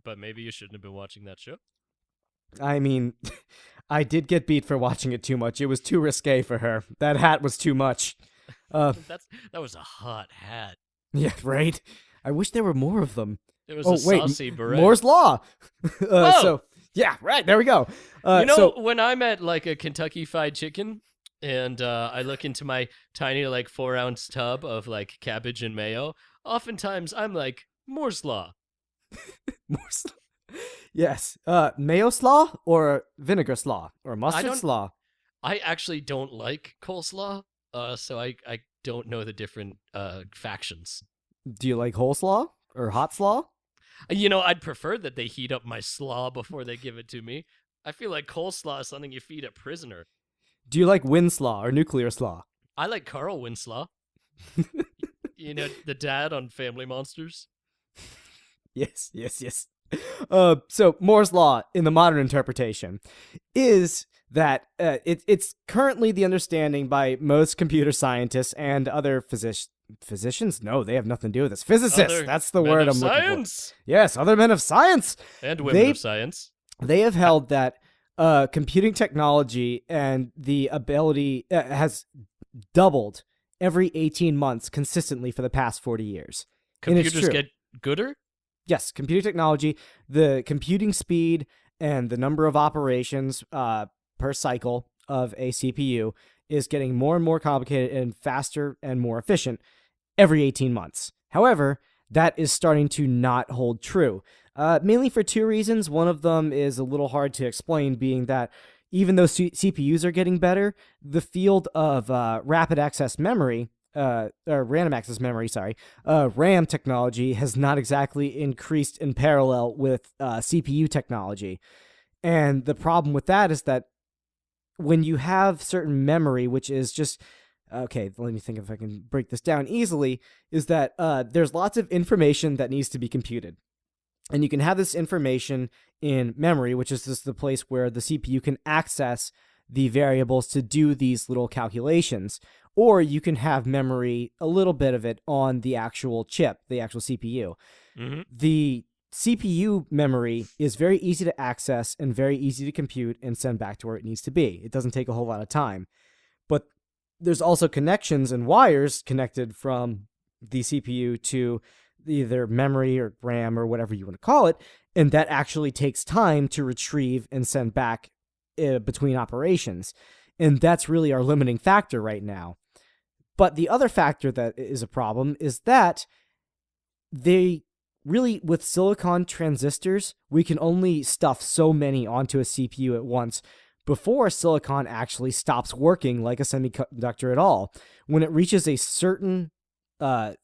but maybe you shouldn't have been watching that show. I mean, I did get beat for watching it too much. It was too risque for her. That hat was too much. That was a hot hat. Yeah, right? I wish there were more of them. It was saucy beret. Moore's Law! So, yeah, right, there we go. When I'm at like a Kentucky Fried Chicken, and I look into my tiny 4-ounce tub of cabbage and mayo, oftentimes I'm like, Moore's Law. Moore's Law. Yes. Mayo slaw or vinegar slaw or mustard slaw? I actually don't like coleslaw, so I don't know the different factions. Do you like whole slaw or hot slaw? I'd prefer that they heat up my slaw before they give it to me. I feel like coleslaw is something you feed a prisoner. Do you like Winslaw or nuclear slaw? I like Carl Winslaw. The dad on Family Monsters. Yes. So Moore's Law, in the modern interpretation, is that it's currently the understanding by most computer scientists and other physicians? No, they have nothing to do with this. Physicists, that's the word I'm looking for. Yes, other men of science. And women of science. They have held that computing technology and the ability has doubled every 18 months consistently for the past 40 years. Computers get gooder? Yes, computer technology, the computing speed and the number of operations per cycle of a CPU is getting more and more complicated and faster and more efficient every 18 months. However, that is starting to not hold true. Mainly for two reasons. One of them is a little hard to explain, being that even though CPUs are getting better, the field of rapid access memory, or random access memory, RAM technology has not exactly increased in parallel with CPU technology. And the problem with that is that when you have certain memory, which is just... Okay, let me think if I can break this down easily, is that there's lots of information that needs to be computed. And you can have this information in memory, which is just the place where the CPU can access the variables to do these little calculations. Or you can have memory, a little bit of it, on the actual chip, the actual CPU. Mm-hmm. The CPU memory is very easy to access and very easy to compute and send back to where it needs to be. It doesn't take a whole lot of time. But there's also connections and wires connected from the CPU to either memory or RAM or whatever you want to call it, and that actually takes time to retrieve and send back between operations. And that's really our limiting factor right now. But the other factor that is a problem is that they really, with silicon transistors, we can only stuff so many onto a CPU at once before silicon actually stops working like a semiconductor at all. When it reaches a certain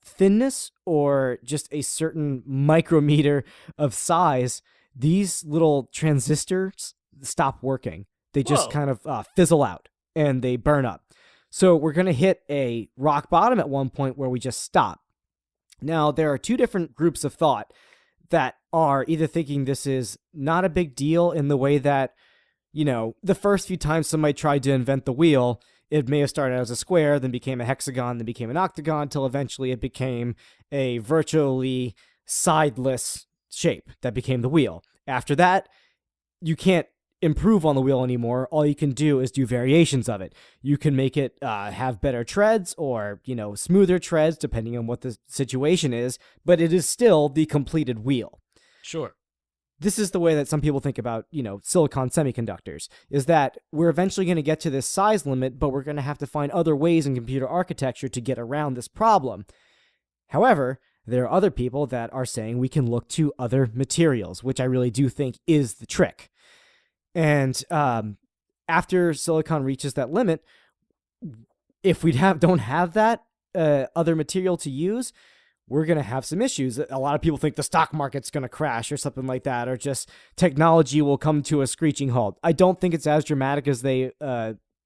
thinness or just a certain micrometer of size, these little transistors stop working. They just Whoa. kind of fizzle out and they burn up. So we're going to hit a rock bottom at one point where we just stop. Now, there are two different groups of thought that are either thinking this is not a big deal in the way that, you know, the first few times somebody tried to invent the wheel, it may have started as a square, then became a hexagon, then became an octagon, till eventually it became a virtually sideless shape that became the wheel. After that, you can't improve on the wheel anymore. All you can do is do variations of it. You can make it have better treads or, you know, smoother treads, depending on what the situation is, but it is still the completed wheel. Sure. This is the way that some people think about, you know, silicon semiconductors, is that we're eventually going to get to this size limit, but we're going to have to find other ways in computer architecture to get around this problem. However, there are other people that are saying we can look to other materials, which I really do think is the trick. And after silicon reaches that limit, if we don't have that other material to use, we're going to have some issues. A lot of people think the stock market's going to crash or something like that, or just technology will come to a screeching halt. I don't think it's as dramatic as they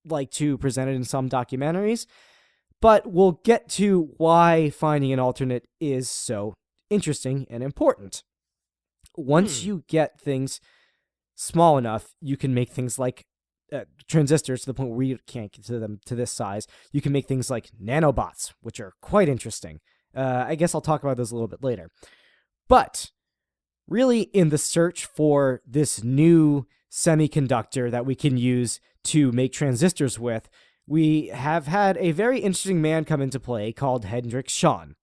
like to present it in some documentaries, but we'll get to why finding an alternate is so interesting and important. Once you get things small enough, you can make things like transistors to the point where we can't get to them to this size. You can make things like nanobots, which are quite interesting. I guess I'll talk about those a little bit later. But really, in the search for this new semiconductor that we can use to make transistors with, we have had a very interesting man come into play called Hendrik Schon.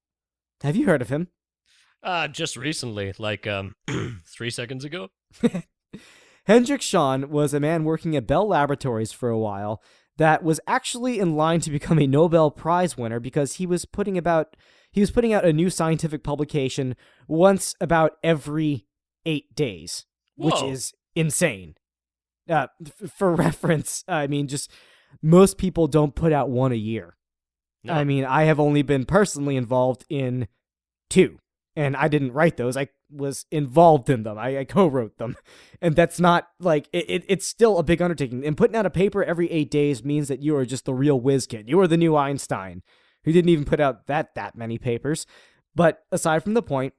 Have you heard of him? Just recently, like 3 seconds ago. Hendrik Schon was a man working at Bell Laboratories for a while that was actually in line to become a Nobel Prize winner because he was putting out a new scientific publication once about every 8 days, which Whoa. is insane. For reference, I mean, just most people don't put out one a year. No. I mean, I have only been personally involved in 2, and I didn't write those. I was involved in them. I co-wrote them. And that's not, like, it's still a big undertaking. And putting out a paper every 8 days means that you are just the real whiz kid. You are the new Einstein, who didn't even put out that many papers. But aside from the point,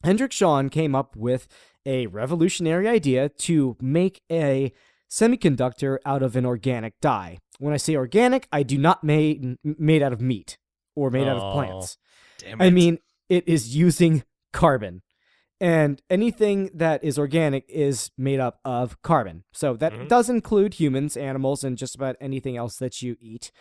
Hendrik Schon came up with a revolutionary idea to make a semiconductor out of an organic dye. When I say organic, I do not made out of meat or made out of plants. Damn it. I mean, it is using carbon. And anything that is organic is made up of carbon. So that does include humans, animals, and just about anything else that you eat.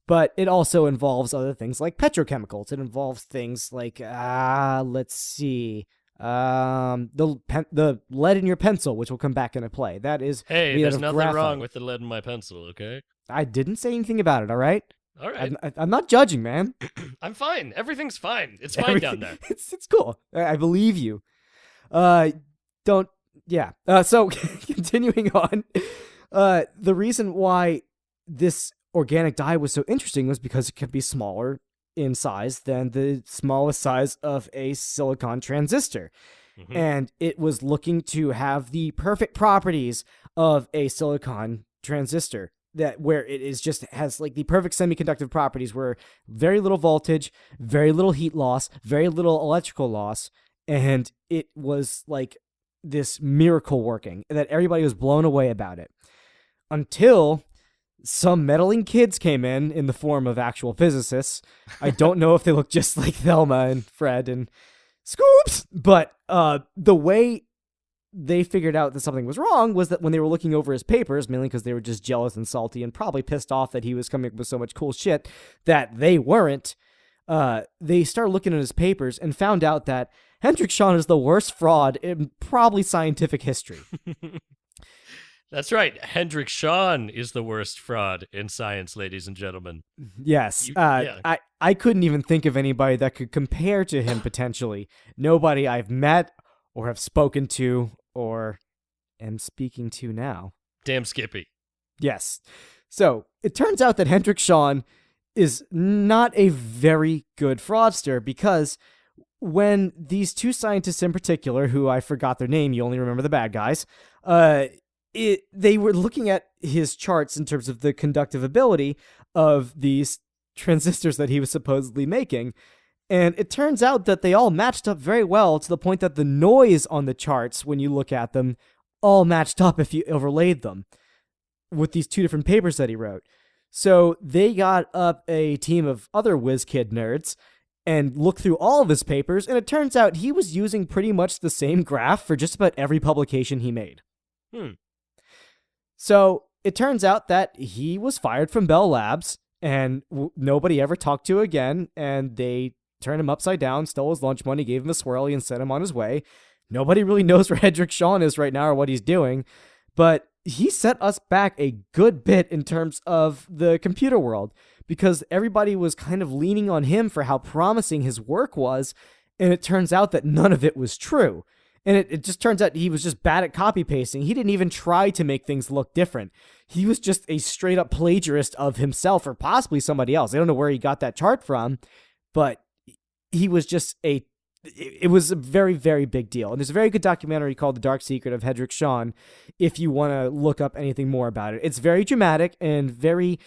But it also involves other things like petrochemicals. It involves things like, let's see, the lead in your pencil, which will come back into play. That is Hey, made out there's of nothing graphite. wrong with the lead in my pencil, okay? I didn't say anything about it, all right? All right. I'm not judging, man. I'm fine. Everything's fine. It's fine down there. It's cool. I believe you. So continuing on, the reason why this organic dye was so interesting was because it could be smaller in size than the smallest size of a silicon transistor. And it was looking to have the perfect properties of a silicon transistor, that where it is just has like the perfect semiconductive properties, where very little voltage, very little heat loss, very little electrical loss, and it was like this miracle working that everybody was blown away about it, until some meddling kids came in the form of actual physicists. I don't know if they look just like Thelma and Fred, and Scoops! But the way they figured out that something was wrong was that when they were looking over his papers, mainly because they were just jealous and salty and probably pissed off that he was coming up with so much cool shit that they weren't, they started looking at his papers and found out that Hendrik Schon is the worst fraud in probably scientific history. That's right. Hendrik Schon is the worst fraud in science, ladies and gentlemen. Yes. I couldn't even think of anybody that could compare to him potentially. Nobody I've met or have spoken to or am speaking to now. Damn Skippy. Yes. So it turns out that Hendrik Schon is not a very good fraudster because when these two scientists in particular, who I forgot their name, you only remember the bad guys, they were looking at his charts in terms of the conductive ability of these transistors that he was supposedly making. And it turns out that they all matched up very well to the point that the noise on the charts, when you look at them, all matched up if you overlaid them with these two different papers that he wrote. So they got up a team of other whiz kid nerds and looked through all of his papers, and it turns out he was using pretty much the same graph for just about every publication he made. So it turns out that he was fired from Bell Labs, and nobody ever talked to again, and they turned him upside down, stole his lunch money, gave him a swirly, and sent him on his way. Nobody really knows where Hendrik Schon is right now or what he's doing, but he set us back a good bit in terms of the computer world, because everybody was kind of leaning on him for how promising his work was, and it turns out that none of it was true. And it just turns out he was just bad at copy pasting. He didn't even try to make things look different. He was just a straight up plagiarist of himself or possibly somebody else. I don't know where he got that chart from, but he was just it was a very, very big deal. And there's a very good documentary called The Dark Secret of Hendrik Schon if you want to look up anything more about it. It's very dramatic and very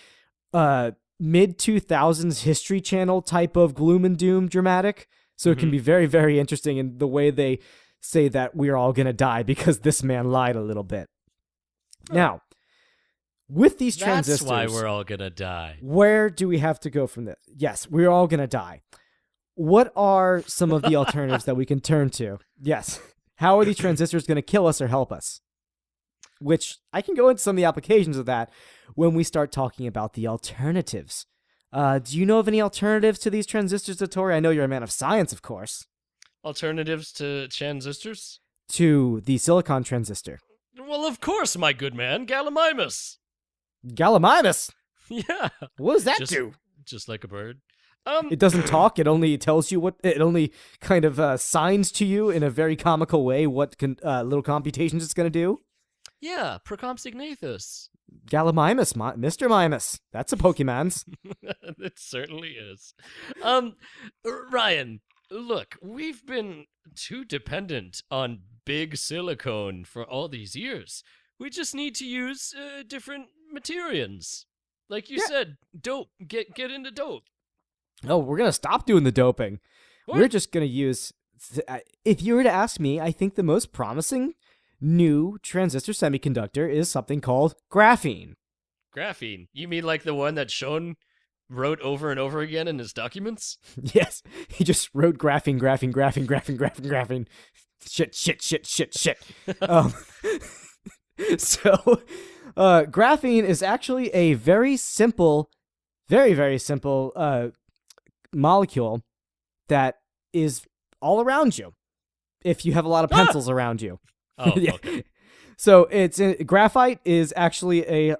mid-2000s History Channel type of gloom and doom dramatic. So it can be very, very interesting in the way they say that we're all going to die because this man lied a little bit. Now, with these transistors... That's why we're all going to die. Where do we have to go from this? Yes, we're all going to die. What are some of the alternatives that we can turn to? Yes. How are these transistors going to kill us or help us? Which I can go into some of the applications of that when we start talking about the alternatives. Do you know of any alternatives to these transistors, Dottore? I know you're a man of science, of course. Alternatives to transistors? To the silicon transistor. Well, of course, my good man, Gallimimus. Gallimimus? Yeah. What does that do? Just like a bird. It doesn't talk. It only tells you what. It only kind of signs to you in a very comical way what little computations it's going to do. Yeah, Procompsignathus. Gallimimus, Mr. Mimus. That's a Pokemon's. It certainly is. Ryan, look, we've been too dependent on big silicone for all these years. We just need to use different materials. Like you said, dope. Get into dope. Oh, we're going to stop doing the doping. What? We're just going to use... If you were to ask me, I think the most promising new transistor semiconductor is something called graphene. Graphene? You mean like the one that Schon wrote over and over again in his documents? Yes. He just wrote graphene. Shit. So, graphene is actually a very simple, very simple molecule that is all around you if you have a lot of pencils around you. Oh, Yeah. okay. So graphite is actually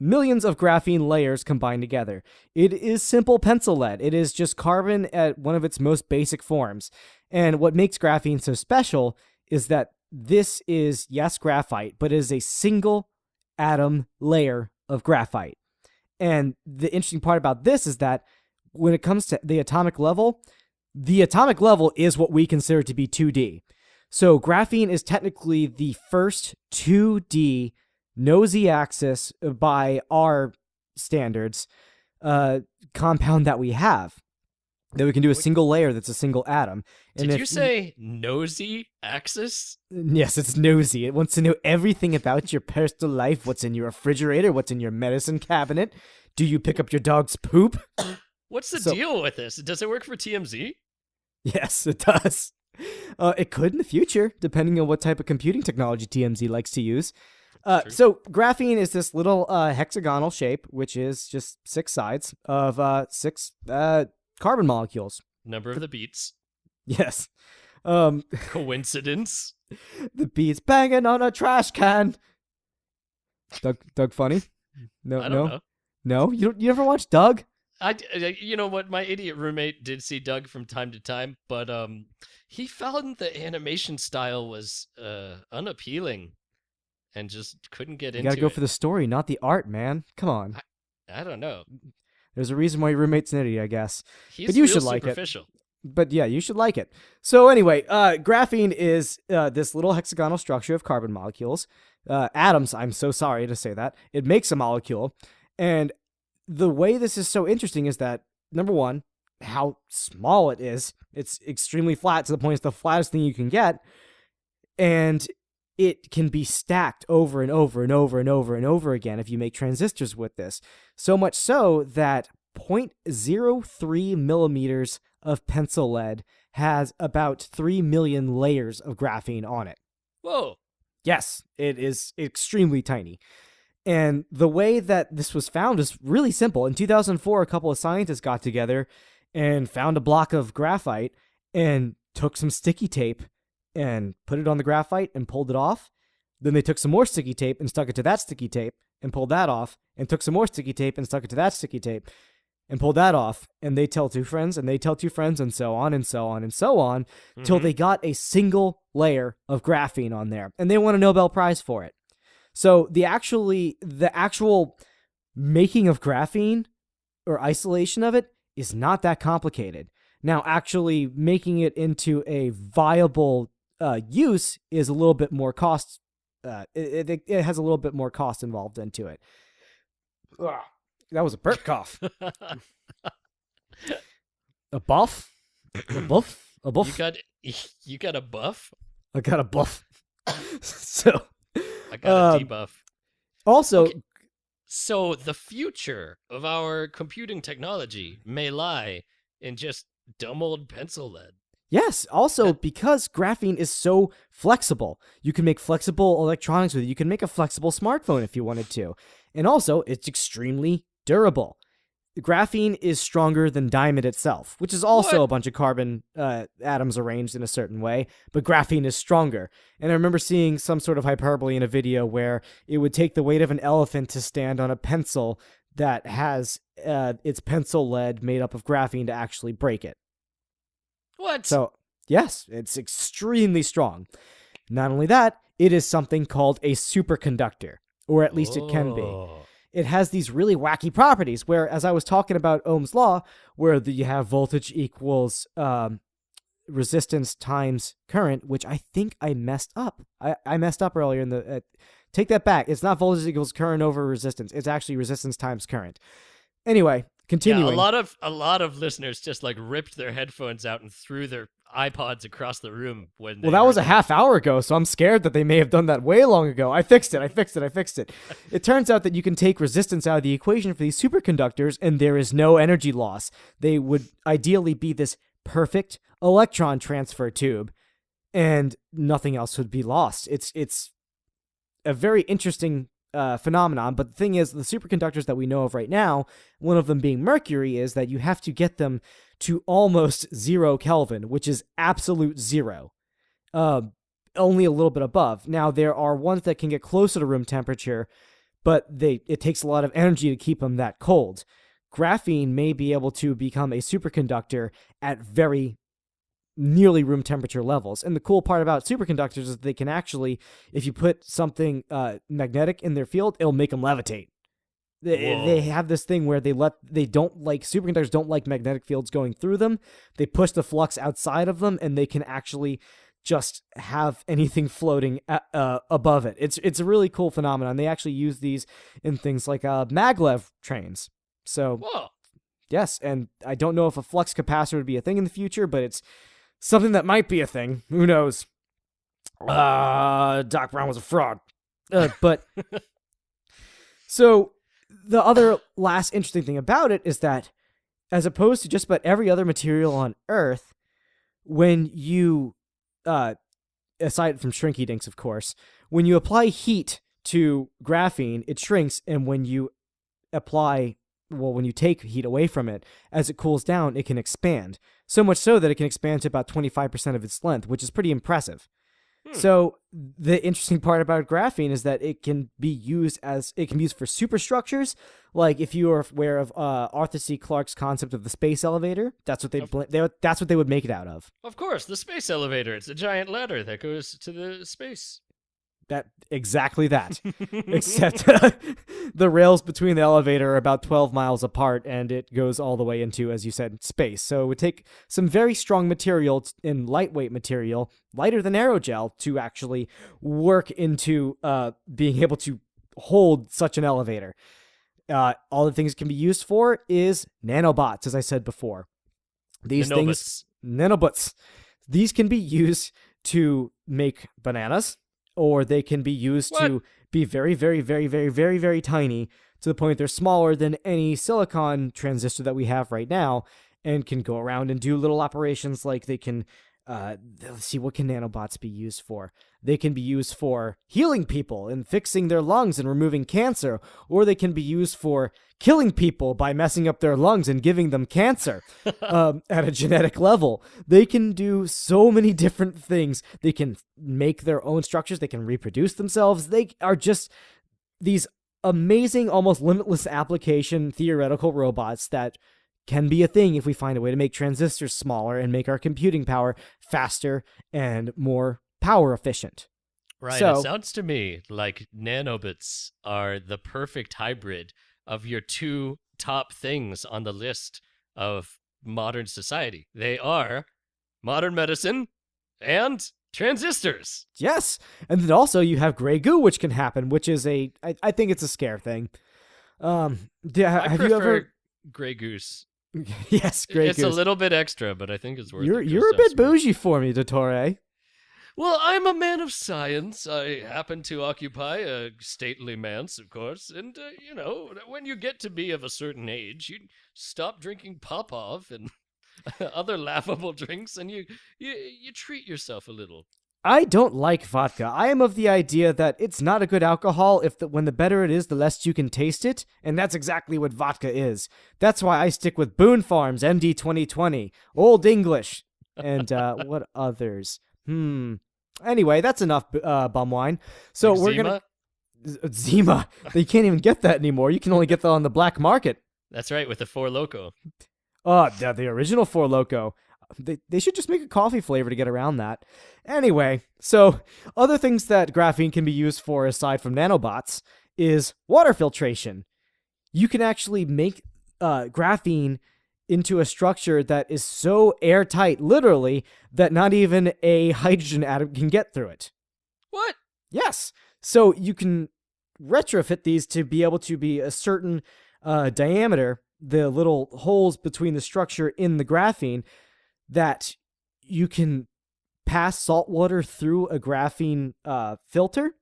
millions of graphene layers combined together. It is simple pencil lead. It is just carbon at one of its most basic forms. And what makes graphene so special is that this is, yes, graphite, but it is a single atom layer of graphite. And the interesting part about this is that when it comes to the atomic level is what we consider to be 2D. So graphene is technically the first 2D, no z-axis by our standards, compound that we have. That we can do a single layer that's a single atom. And Did you say nosy axis? Yes, it's nosy. It wants to know everything about your personal life, what's in your refrigerator, what's in your medicine cabinet. Do you pick up your dog's poop? What's the deal with this? Does it work for TMZ? Yes, it does. It could in the future, depending on what type of computing technology TMZ likes to use. True. So graphene is this little hexagonal shape, which is just 6 sides of 6 carbon molecules. Number of the beats. Yes. Coincidence? The beats banging on a trash can. Doug funny? No, I don't know. No? You ever watch Doug? You know what? My idiot roommate did see Doug from time to time, but he found the animation style was unappealing, and just couldn't get You into gotta go it. for the story, not the art, man. Come on. I don't know. There's a reason why your roommate's an idiot, I guess. He's But you real should like it. superficial. But yeah, you should like it. So anyway, graphene is this little hexagonal structure of carbon molecules. Atoms, I'm so sorry to say that. It makes a molecule. And the way this is so interesting is that, number one, how small it is. It's extremely flat to the point it's the flattest thing you can get. And it can be stacked over and over and over and over and over again if you make transistors with this. So much so that 0.03 millimeters of pencil lead has about 3 million layers of graphene on it. Whoa. Yes, it is extremely tiny. And the way that this was found is really simple. In 2004, a couple of scientists got together and found a block of graphite and took some sticky tape and put it on the graphite and pulled it off. Then they took some more sticky tape and stuck it to that sticky tape and pulled that off, and took some more sticky tape and stuck it to that sticky tape and pulled that off. And they tell 2 friends, and they tell 2 friends, and so on and so on and so on, till they got a single layer of graphene on there. And they won a Nobel Prize for it. So the actual making of graphene or isolation of it is not that complicated. Now, actually making it into a viable use is a little bit more cost. It has a little bit more cost involved into it. Ugh, that was a burp cough. A buff? A buff? A buff? You got a buff? I got a buff. So I got a debuff. also, Okay. So the future of our computing technology may lie in just dumb old pencil lead. yes, also because graphene is so flexible. You can make flexible electronics with it. You can make a flexible smartphone if you wanted to. And also, it's extremely durable. Graphene is stronger than diamond itself, which is also What? a bunch of carbon atoms arranged in a certain way, but graphene is stronger. And I remember seeing some sort of hyperbole in a video where it would take the weight of an elephant to stand on a pencil that has its pencil lead made up of graphene to actually break it. What? So, yes, it's extremely strong. Not only that, it is something called a superconductor, or at least it can be. Oh. It has these really wacky properties where, as I was talking about Ohm's law, where you have voltage equals resistance times current, which I think I messed up. I messed up earlier in the... take that back. It's not voltage equals current over resistance. It's actually resistance times current. Anyway, continuing. Yeah, a lot of listeners just like ripped their headphones out and threw their iPods across the room when they Well, that was a heard half hour ago, so I'm scared that they may have done that way long ago. I fixed it. It turns out that you can take resistance out of the equation for these superconductors, and there is no energy loss. They would ideally be this perfect electron transfer tube, and nothing else would be lost. It's a very interesting phenomenon, but the thing is, the superconductors that we know of right now, one of them being mercury, is that you have to get them to almost 0 Kelvin, which is absolute zero, only a little bit above. Now, there are ones that can get closer to room temperature, but it takes a lot of energy to keep them that cold. Graphene may be able to become a superconductor at very nearly room temperature levels. And the cool part about superconductors is they can actually, if you put something magnetic in their field, it'll make them levitate. They have this thing where superconductors don't like magnetic fields going through them. They push the flux outside of them, and they can actually just have anything floating above it. It's a really cool phenomenon. They actually use these in things like maglev trains. So Whoa. yes, and I don't know if a flux capacitor would be a thing in the future, but it's something that might be a thing. Who knows? Doc Brown was a fraud. But so the other last interesting thing about it is that, as opposed to just about every other material on Earth, when you aside from shrinky dinks, of course, when you apply heat to graphene, it shrinks, and when you take heat away from it, as it cools down, it can expand. So much so that it can expand to about 25% of its length, which is pretty impressive. So the interesting part about graphene is that it can be used for superstructures. Like if you are aware of Arthur C. Clarke's concept of the space elevator, that's what they would make it out of. Of course, the space elevator. It's a giant ladder that goes to the space. Exactly that. Except the rails between the elevator are about 12 miles apart, and it goes all the way into, as you said, space. So it would take some very strong material and lightweight material, lighter than aerogel, to actually work into being able to hold such an elevator. All the things it can be used for is nanobots, as I said before. Nanobots. These can be used to make bananas, or they can be used to be very, very, very, very, very, very tiny, to the point they're smaller than any silicon transistor that we have right now, and can go around and do little operations like they can, let's see, what can nanobots be used for? They can be used for healing people and fixing their lungs and removing cancer, or they can be used for killing people by messing up their lungs and giving them cancer at a genetic level. They can do so many different things. They can make their own structures. They can reproduce themselves. They are just these amazing, almost limitless application theoretical robots that can be a thing if we find a way to make transistors smaller and make our computing power faster and more power efficient. Right. So, it sounds to me like nanobots are the perfect hybrid of your two top things on the list of modern society. They are modern medicine and transistors. yes. And then also you have gray goo, which can happen, which is I think it's a scare thing. I Have prefer you ever... Grey Goose. Yes, gray It's goose. a little bit extra, but I think it's worth it. You're a bit bougie for me, Dottore. Well, I'm a man of science. I happen to occupy a stately manse, of course. And, when you get to be of a certain age, you stop drinking Popov and other laughable drinks, and you treat yourself a little. I don't like vodka. I am of the idea that it's not a good alcohol when the better it is, the less you can taste it, and that's exactly what vodka is. That's why I stick with Boone Farms MD 2020, Old English, and what others? Anyway, that's enough bum wine. So Like we're Zima? gonna Zima. You can't even get that anymore. You can only get that on the black market. That's right, with the Four Loko. The original Four Loko. They should just make a coffee flavor to get around that. Anyway, so other things that graphene can be used for aside from nanobots is water filtration. You can actually make graphene into a structure that is so airtight, literally, that not even a hydrogen atom can get through it. What? Yes. So you can retrofit these to be able to be a certain diameter, the little holes between the structure in the graphene, that you can pass salt water through a graphene filter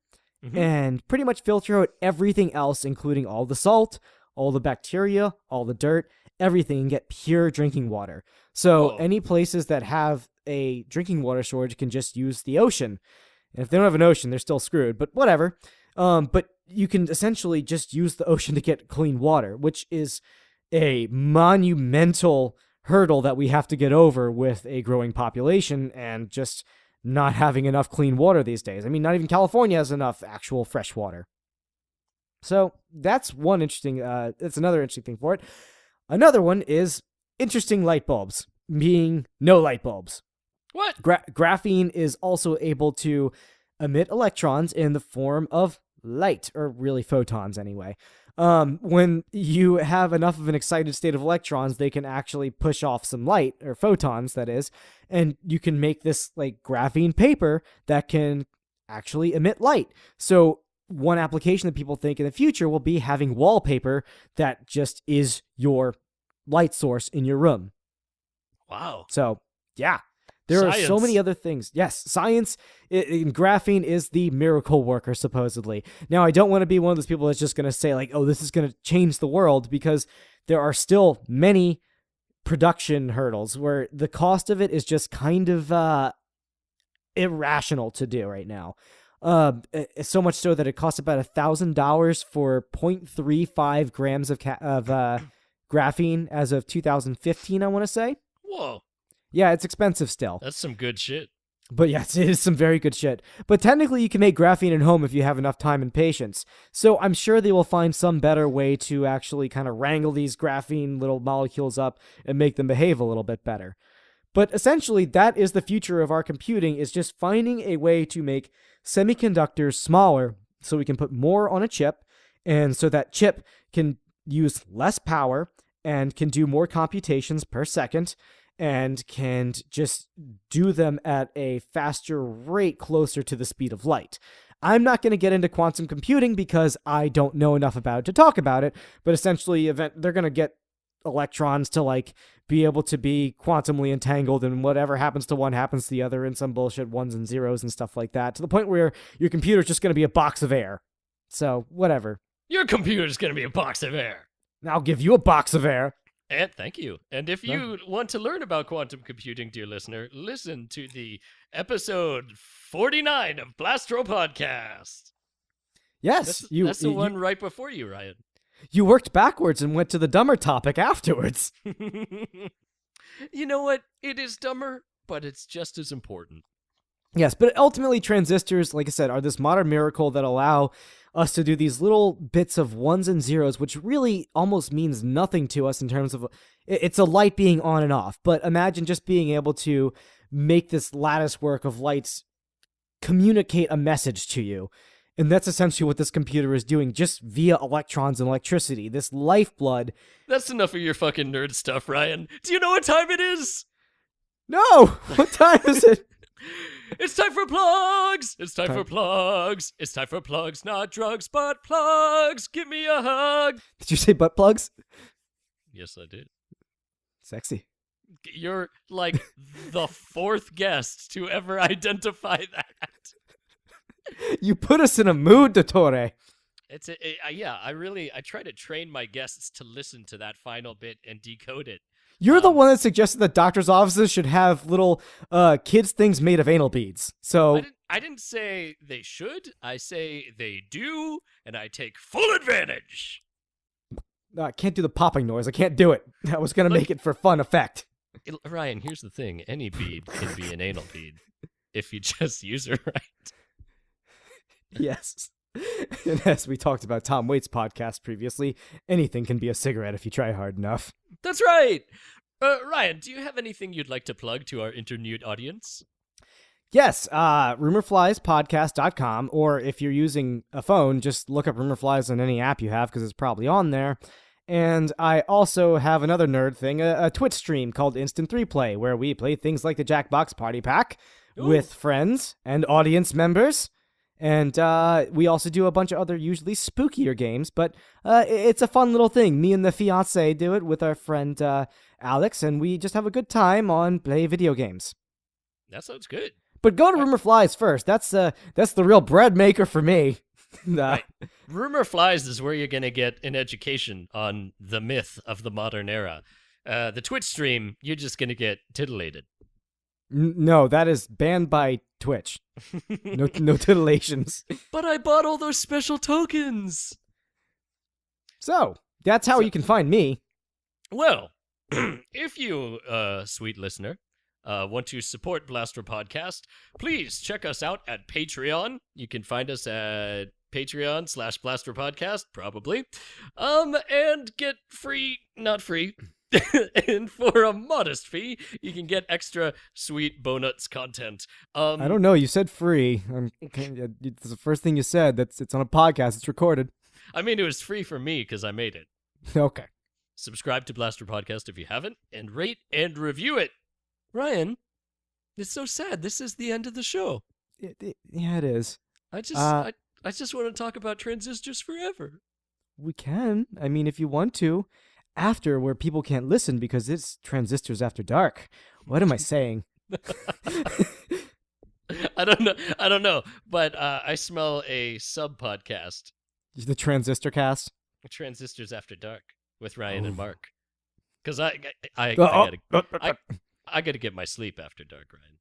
and pretty much filter out everything else, including all the salt, all the bacteria, all the dirt, everything, and get pure drinking water. So any places that have a drinking water shortage can just use the ocean. And if they don't have an ocean, they're still screwed, but whatever. But you can essentially just use the ocean to get clean water, which is a monumental hurdle that we have to get over with a growing population and just not having enough clean water these days. I mean, not even California has enough actual fresh water. So that's one interesting, that's another interesting thing for it. Another one is interesting light bulbs, being no light bulbs. What? Graphene is also able to emit electrons in the form of light, or really photons anyway. When you have enough of an excited state of electrons, they can actually push off some light, or photons, that is, and you can make this like graphene paper that can actually emit light. So one application that people think in the future will be having wallpaper that just is your light source in your room. Wow. So, yeah. There are so many other things. Yes, science in graphene is the miracle worker, supposedly. Now, I don't want to be one of those people that's just going to say, like, oh, this is going to change the world, because there are still many production hurdles where the cost of it is just kind of, irrational to do right now. So much so that it costs about $1,000 for 0.35 grams of graphene as of 2015, I want to say. Whoa. Yeah, it's expensive still. That's some good shit. But yes, it is some very good shit. But technically, you can make graphene at home if you have enough time and patience. So I'm sure they will find some better way to actually kind of wrangle these graphene little molecules up and make them behave a little bit better. But essentially, that is the future of our computing, is just finding a way to make semiconductors smaller so we can put more on a chip, and so that chip can use less power and can do more computations per second, and can just do them at a faster rate closer to the speed of light. I'm not going to get into quantum computing because I don't know enough about it to talk about it, but essentially they're going to get electrons to like be able to be quantumly entangled, and whatever happens to one happens to the other, and some bullshit ones and zeros and stuff like that, to the point where your computer's just going to be a box of air. So, whatever. Your computer's going to be a box of air. I'll give you a box of air. And thank you. And if you want to learn about quantum computing, dear listener, listen to the episode 49 of Blastropodcast. Yes. That's the one right before you, Ryan. You worked backwards and went to the dumber topic afterwards. You know what? It is dumber, but it's just as important. Yes, but ultimately transistors, like I said, are this modern miracle that allow us to do these little bits of ones and zeros, which really almost means nothing to us in terms of, it's a light being on and off. But imagine just being able to make this lattice work of lights communicate a message to you. And that's essentially what this computer is doing, just via electrons and electricity. This lifeblood. That's enough of your fucking nerd stuff, Ryan. Do you know what time it is? No! What time is it? It's time for plugs! It's time for plugs! It's time for plugs, not drugs, but plugs! Give me a hug! Did you say butt plugs? Yes, I did. Sexy. You're like the fourth guest to ever identify that. You put us in a mood, Dottore. I try to train my guests to listen to that final bit and decode it. You're the one that suggested that doctors' offices should have little kids' things made of anal beads. So I didn't say they should. I say they do, and I take full advantage. I can't do the popping noise. I can't do it. I was going to make it for fun effect. Ryan, here's the thing. Any bead can be an anal bead if you just use it right. Yes. And as we talked about Tom Waits' podcast previously, anything can be a cigarette if you try hard enough. That's right. Ryan, do you have anything you'd like to plug to our internet audience? Yes, rumorfliespodcast.com, or if you're using a phone, just look up Rumorflies on any app you have because it's probably on there. And I also have another nerd thing, a Twitch stream called Instant 3Play, where we play things like the Jackbox Party Pack with friends and audience members. And we also do a bunch of other usually spookier games, but it's a fun little thing. Me and the fiancé do it with our friend Alex, and we just have a good time on play video games. That sounds good. But go to Rumor Flies first. That's the real bread maker for me. Right. Rumor Flies is where you're going to get an education on the myth of the modern era. The Twitch stream, you're just going to get titillated. No, that is banned by Twitch. No titillations. But I bought all those special tokens. So, that's how you can find me. Well, if you, sweet listener, want to support Blaster Podcast, please check us out at Patreon. You can find us at Patreon/Blaster Podcast, probably. And get free, not free. And for a modest fee, you can get extra sweet Bonuts content. I don't know. You said free. It's the first thing you said. It's on a podcast. It's recorded. I mean, it was free for me because I made it. Okay. Subscribe to Blaster Podcast if you haven't, and rate and review it. Ryan, it's so sad. This is the end of the show. Yeah, it is. I just want to talk about transistors forever. We can. I mean, if you want to. After, where people can't listen because it's Transistors After Dark. What am I saying? I don't know. But I smell a sub-podcast. The Transistor Cast? Transistors After Dark with Ryan and Mark. Because I gotta get my sleep after dark, Ryan.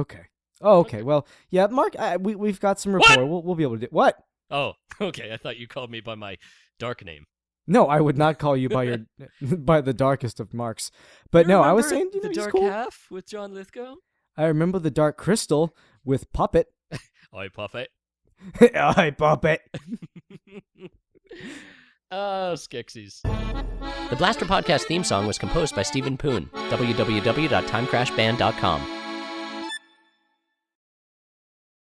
Okay. Oh, okay. Well, yeah, Mark, we've got some rapport. We'll be able to do what? Oh, okay. I thought you called me by my dark name. No, I would not call you by your by the darkest of marks. But You no, I was remember saying the he's dark cool. half with John Lithgow. I remember the Dark Crystal with Puppet. Oi, Puppet. Hi, Puppet. Oh, Skeksis. The Blaster Podcast theme song was composed by Stephen Poon. www.timecrashband.com.